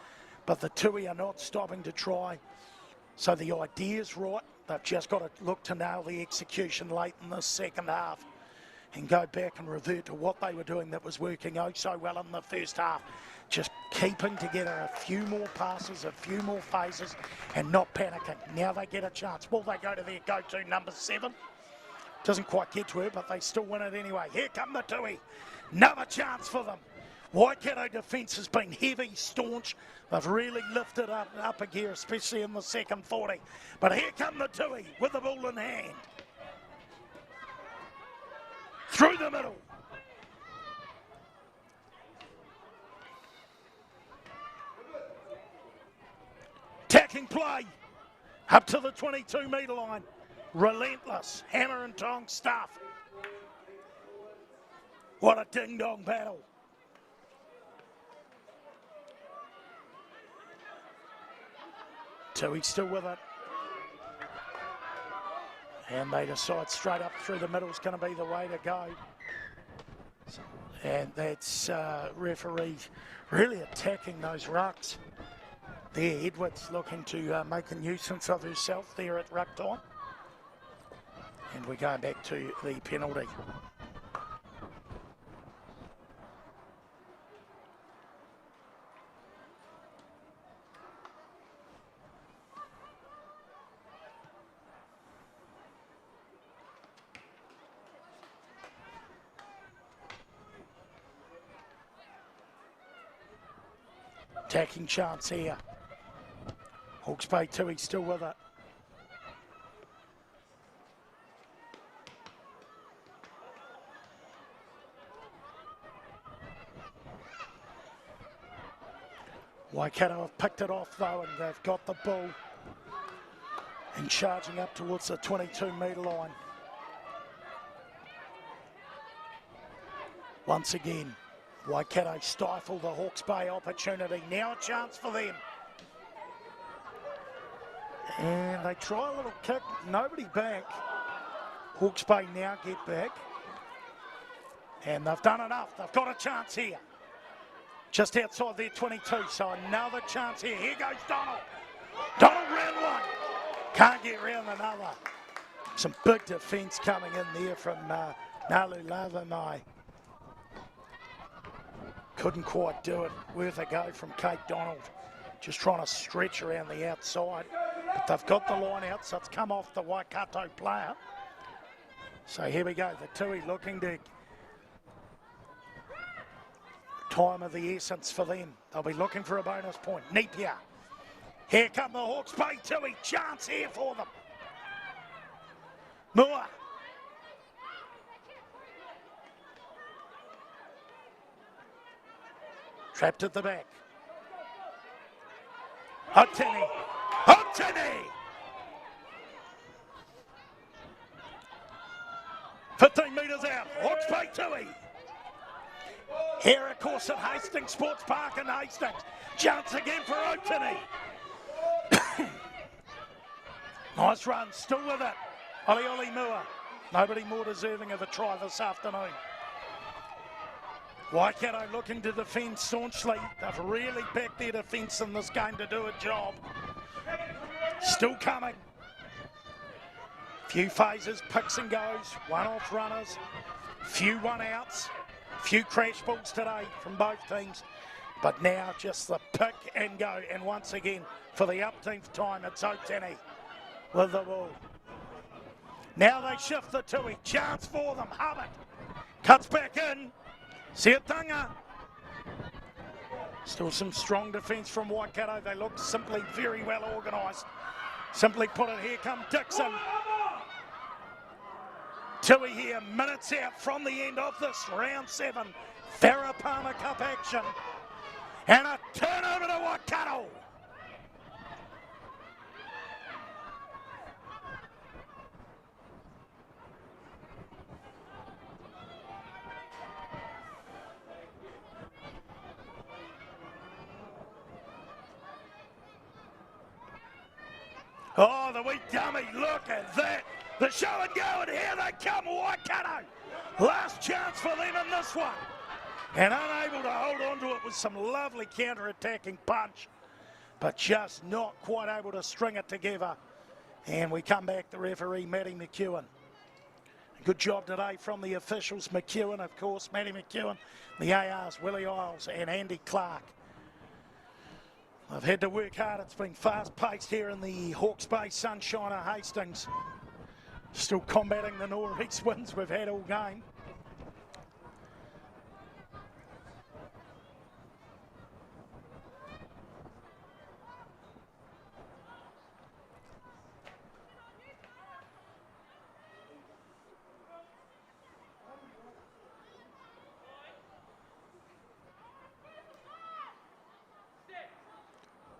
but the Tui are not stopping to try. So the idea's right. They've just got to look to nail the execution late in the second half and go back and revert to what they were doing that was working oh so well in the first half. Just keeping together a few more passes, a few more phases, and not panicking. Now they get a chance. Will they go to their go-to number 7? Doesn't quite get to her, but they still win it anyway. Here come the Tui. Another chance for them. Waikato defence has been heavy, staunch. They've really lifted up a gear, especially in the second 40. But here come the Tui with the ball in hand. Through the middle. Attacking play. Up to the 22-metre line. Relentless. Hammer and tong stuff. What a ding-dong battle. Tui still with it. And they decide straight up through the middle is going to be the way to go. And that's referee really attacking those rucks. There, Edwards looking to make a nuisance of herself there at ruck time. And we're going back to the penalty. attacking chance here. Hawke's Bay Tui still with it. Waikato have picked it off though, and they've got the ball and charging up towards the 22-metre line. Once again, Waikato stifle the Hawke's Bay opportunity. Now a chance for them. And they try a little kick, nobody back. Hawke's Bay now get back. And they've done enough, they've got a chance here. Just outside their 22, so another chance here. Here goes Donald. Donald round one. Can't get round another. Some big defence coming in there from Nalu Lavamai. Couldn't quite do it. Worth a go from Kate Donald. Just trying to stretch around the outside. But they've got the line out, so it's come off the Waikato player. So here we go. The Tui looking to time of the essence for them. They'll be looking for a bonus point. Napier. Here come the Hawke's Bay Tui. Chance here for them. Moore. Trapped at the back. Otini. Otini! 15 metres out. Hawke's Bay Tui. Here, of course, at Hastings Sports Park in Hastings. Chance again for Otini. Nice run, still with it. Oli Mua. Nobody more deserving of a try this afternoon. Waikato looking to defend staunchly. They've really backed their defence in this game to do a job. Still coming. Few phases, picks and goes, one-off runners, few one-outs. Few crash balls today from both teams, but now just the pick and go. And once again, for the upteenth time, it's Otini with the ball. Now they shift the Tui. Chance for them. Hubbard cuts back in. Siatanga. Still some strong defence from Waikato. They look simply very well organised. Simply put it, here come Dixon. Tui here, minutes out from the end of this round 7 Farah Palmer Cup action. And a turnover to Waikato. Oh, the wee dummy, look at that. The show and go, and here they come, Waikato. Last chance for them in this one. And unable to hold on to it with some lovely counter-attacking punch, but just not quite able to string it together. And we come back to referee Matty McEwen. Good job today from the officials. McEwen, of course, Matty McEwen, the ARs, Willie Isles and Andy Clark. I've had to work hard. It's been fast-paced here in the Hawke's Bay sunshine of Hastings. Still combating the northeast winds we've had all game.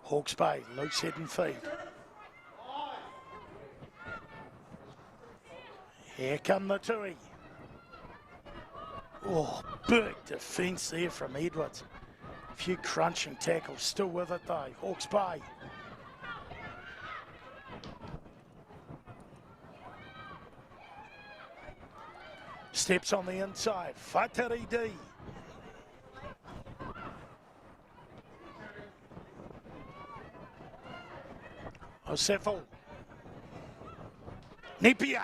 Hawke's Bay, loose head and feet. Here come the Tui. Oh, big defence there from Edwards. A few crunching tackles, still with it though. Hawke's Bay. Steps on the inside. Fatari D. Osefo. Napier.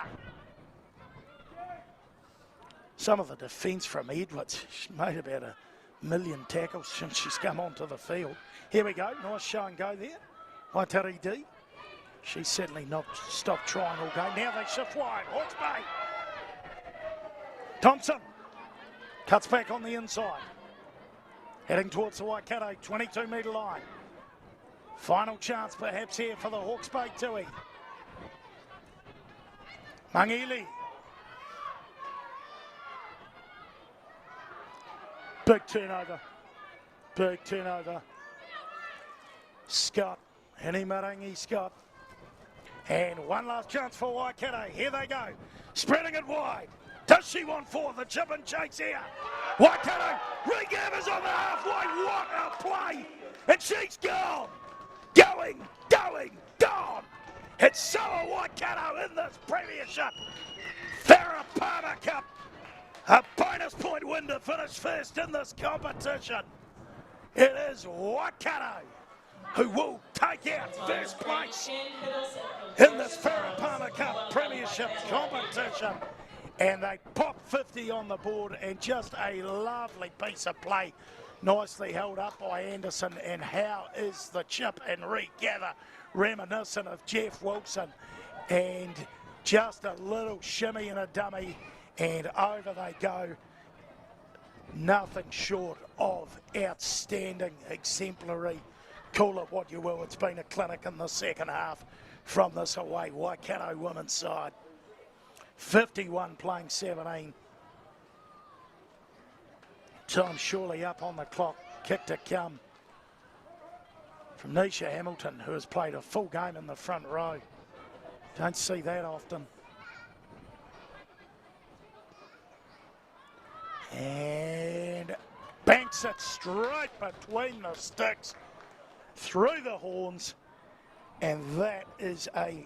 Some of the defence from Edwards. She's made about 1 million tackles since she's come onto the field. Here we go. Nice show and go there. Waitari D. She's certainly not stopped trying all game. Now they shift wide. Hawke's Bay. Thompson. Cuts back on the inside. heading towards the Waikato 22-metre line. Final chance perhaps here for the Hawke's Bay Tui. Mangili. Big turnover. Big turnover. Scott. Hini Marangi Scott. And one last chance for Waikato. Here they go. Spreading it wide. Does she want four? The chip and chase here. Waikato. Regathers on the halfway. What a play. And she's gone. Going, gone. It's Samoa Waikato in this premiership. Farah Palmer Cup. A bonus point win to finish first in this competition. It is Waikato who will take out first place in this Farah Palmer Cup Premiership competition. And they pop 50 on the board, and just a lovely piece of play. Nicely held up by Anderson, and how is the chip and regather, reminiscent of Jeff Wilson. And just a little shimmy and a dummy, and over they go. Nothing short of outstanding, exemplary. Call it what you will, it's been a clinic in the second half from this away Waikato women's side. 51 playing 17. Time surely up on the clock. Kick to come from Nisha Hamilton, who has played a full game in the front row. Don't see that often. And banks it straight between the sticks, through the horns, and that is a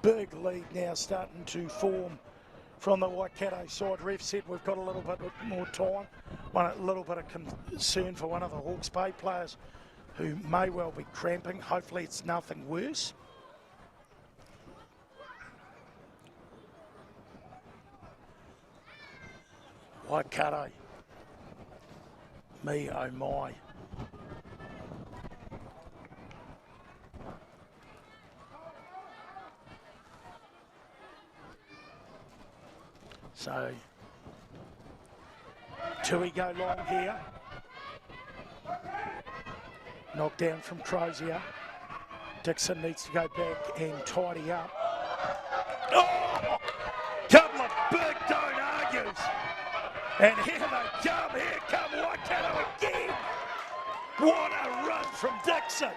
big lead now starting to form from the Waikato side. Ref said we've got a little bit more time. A little bit of concern for one of the Hawke's Bay players who may well be cramping. Hopefully it's nothing worse. Waikato. Me, oh my. So, Tui go long here. Knocked down from Crozier. Dixon needs to go back and tidy up. Oh! Couple of big don't argues. And here they come. Here come Waikato again. What a run from Dixon.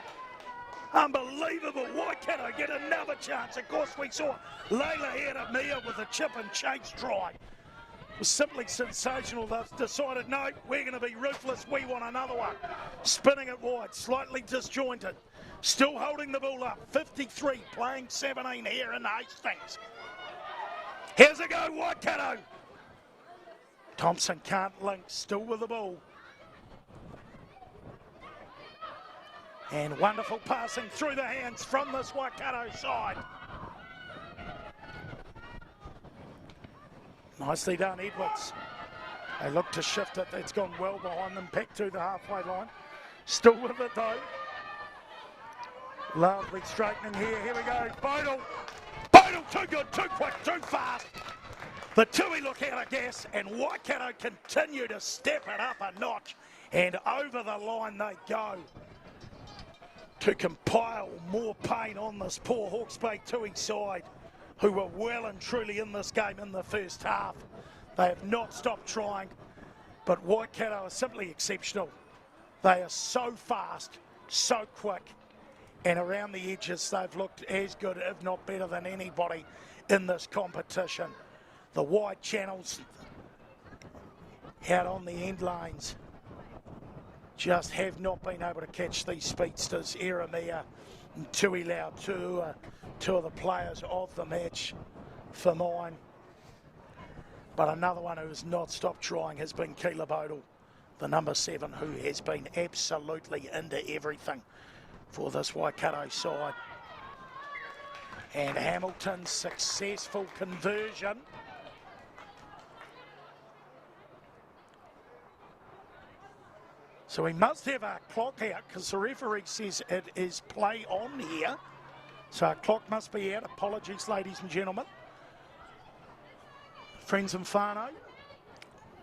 Unbelievable. Waikato get another chance. Of course, we saw Layla Eramia with a chip and chase try. It was simply sensational. They've decided, no, we're going to be ruthless. We want another one. Spinning it wide, slightly disjointed. Still holding the ball up. 53, playing 17 here in Hastings. Here's a go, Waikato. Thompson can't link, still with the ball. And wonderful passing through the hands from this Waikato side. Nicely done, Edwards. They look to shift it. It's gone well behind them. Back to the halfway line. Still with it though. Lovely straightening here. Here we go. Bodle. Bodle, too good, too quick, too fast. The Tui look out of gas, and Waikato continue to step it up a notch. And over the line they go to compile more pain on this poor Hawke's Bay Tui side, who were well and truly in this game in the first half. They have not stopped trying, but Waikato are simply exceptional. They are so fast, so quick, and around the edges they've looked as good, if not better than anybody in this competition. The wide channels out on the end lanes just have not been able to catch these speedsters. Eramia and Tui Lau, two of the players of the match for mine. But another one who has not stopped trying has been Keela Bodle, the number 7, who has been absolutely into everything for this Waikato side. And Hamilton's successful conversion. So we must have our clock out because the referee says it is play on here. So our clock must be out. Apologies, ladies and gentlemen. Friends and whānau.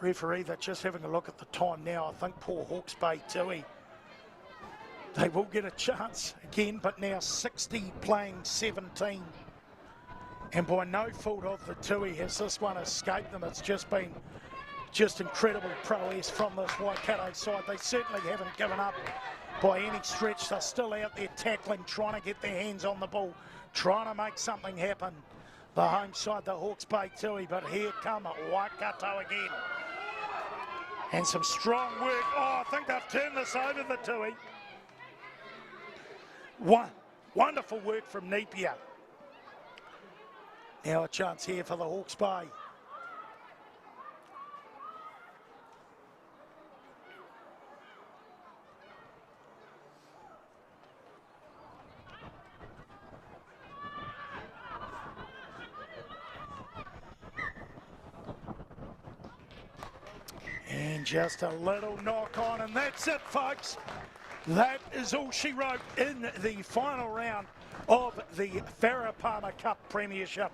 referee, that just having a look at the time now, I think poor Hawke's Bay Tui, they will get a chance again, but now 60 playing 17. And by no fault of the Tui has this one escaped them. It's just been incredible prowess from this Waikato side. They certainly haven't given up by any stretch. They're still out there tackling, trying to get their hands on the ball, trying to make something happen. The home side, the Hawke's Bay Tui, but here come Waikato again. And some strong work. Oh, I think they've turned this over, the Tui. Wonderful work from Napier. Now a chance here for the Hawke's Bay. And just a little knock on, and that's it, folks. That is all she wrote in the final round of the Farah Cup Premiership.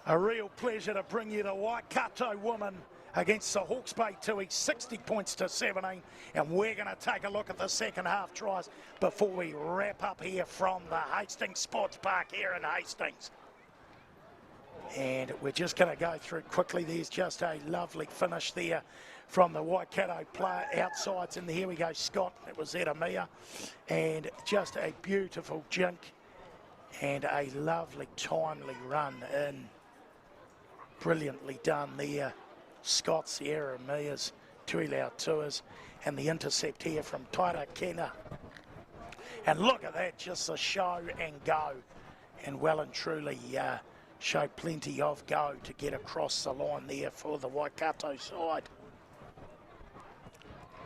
A real pleasure to bring you the Waikato woman against the Hawke's Bay Tui, 60 points to 17. And we're going to take a look at the second half tries before we wrap up here from the Hastings Sports Park here in Hastings. And we're just going to go through quickly. There's just a lovely finish there from the Waikato player outsides. And here we go, Scott. It was Eramia. And just a beautiful jink and a lovely, timely run in. Brilliantly done there. Scott's, the Eramia's, Tui Lau Tua's, and the intercept here from Taira Kena. And look at that, just a show and go. And well and truly showed plenty of go to get across the line there for the Waikato side.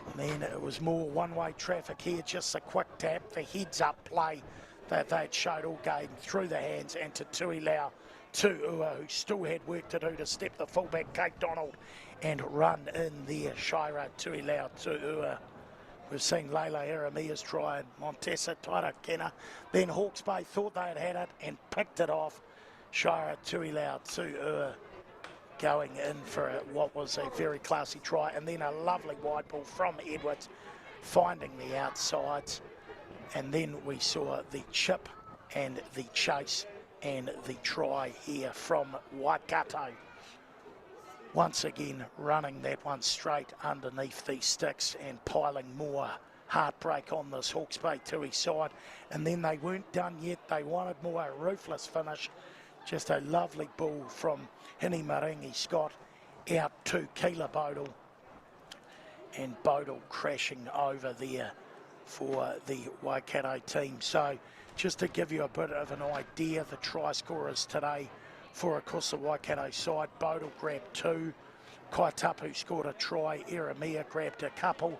And then it was more one-way traffic here, just a quick tap, the heads-up play that they'd showed all game through the hands and to Tui Lau Tuua, who still had work to do to step the fullback Kate Donald and run in there. Shira Tui Lau Tuua. We've seen Leila Eramia's try and Montesa Taira Kena. Then Hawke's Bay thought they had it and picked it off. Shira Tui Lau Tuua going in for what was a very classy try, and then a lovely wide ball from Edwards finding the outsides. And then we saw the chip and the chase and the try here from Waikato. Once again running that one straight underneath the sticks and piling more heartbreak on this Hawke's Bay Tui side. And then they weren't done yet. They wanted more, a ruthless finish. Just a lovely ball from Hini Maringi Scott out to Keela Bodal. And Bodal crashing over there for the Waikato team. So just to give you a bit of an idea, the try scorers today for, of course, the Waikato side. Bodal grabbed 2. Kaitapu scored a try. Eramia grabbed a couple.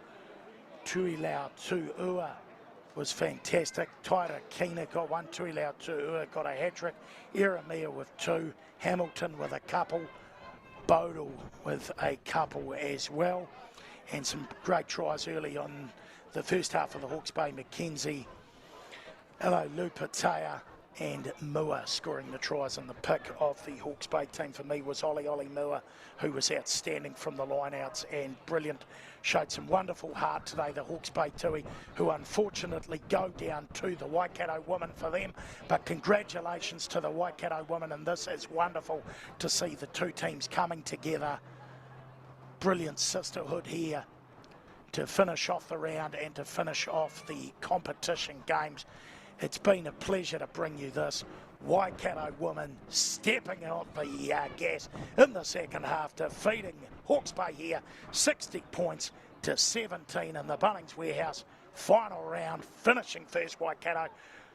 Tui Lau Tuua was fantastic. Taira Kena got 1. Tui Lau Tuua got a hat-trick. Eramia with 2. Hamilton with a couple. Bodal with a couple as well. And some great tries early on the first half of the Hawke's Bay. Mackenzie, Lupatea and Mua scoring the tries, and the pick of the Hawke's Bay team for me was Oli Mua, who was outstanding from the lineouts and brilliant. Showed some wonderful heart today, the Hawke's Bay Tui, who unfortunately go down to the Waikato women for them. But congratulations to the Waikato women, and this is wonderful to see the two teams coming together. Brilliant sisterhood here to finish off the round and to finish off the competition games. It's been a pleasure to bring you this. Waikato women stepping on the gas in the second half, defeating Hawke's Bay here 60 points to 17 in the Bunnings Warehouse final round, finishing first Waikato.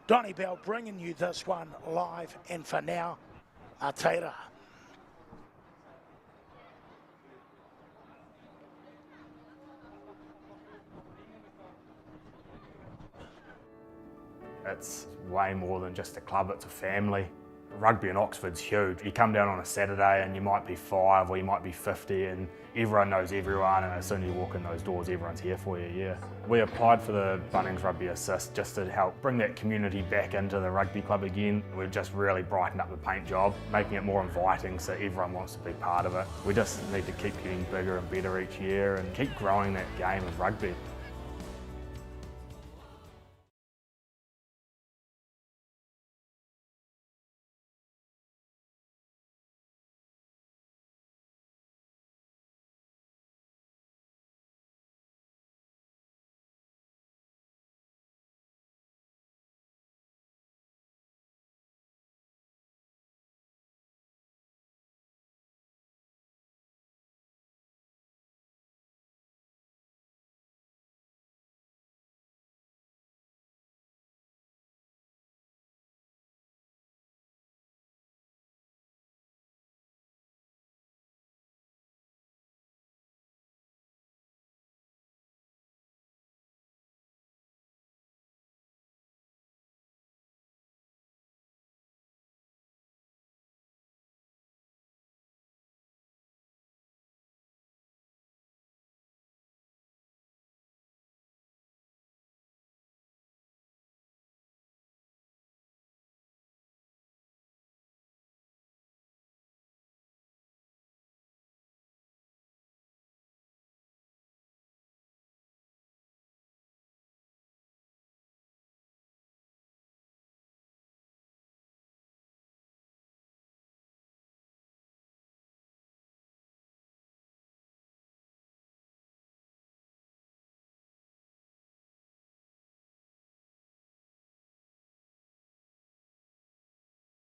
Donnie Bell bringing you this one live, and for now, Aotearoa. It's way more than just a club, it's a family. Rugby in Oxford's huge. You come down on a Saturday and you might be 5 or you might be 50 and everyone knows everyone, and as soon as you walk in those doors, everyone's here for you, yeah. We applied for the Bunnings Rugby Assist just to help bring that community back into the rugby club again. We've just really brightened up the paint job, making it more inviting so everyone wants to be part of it. We just need to keep getting bigger and better each year and keep growing that game of rugby.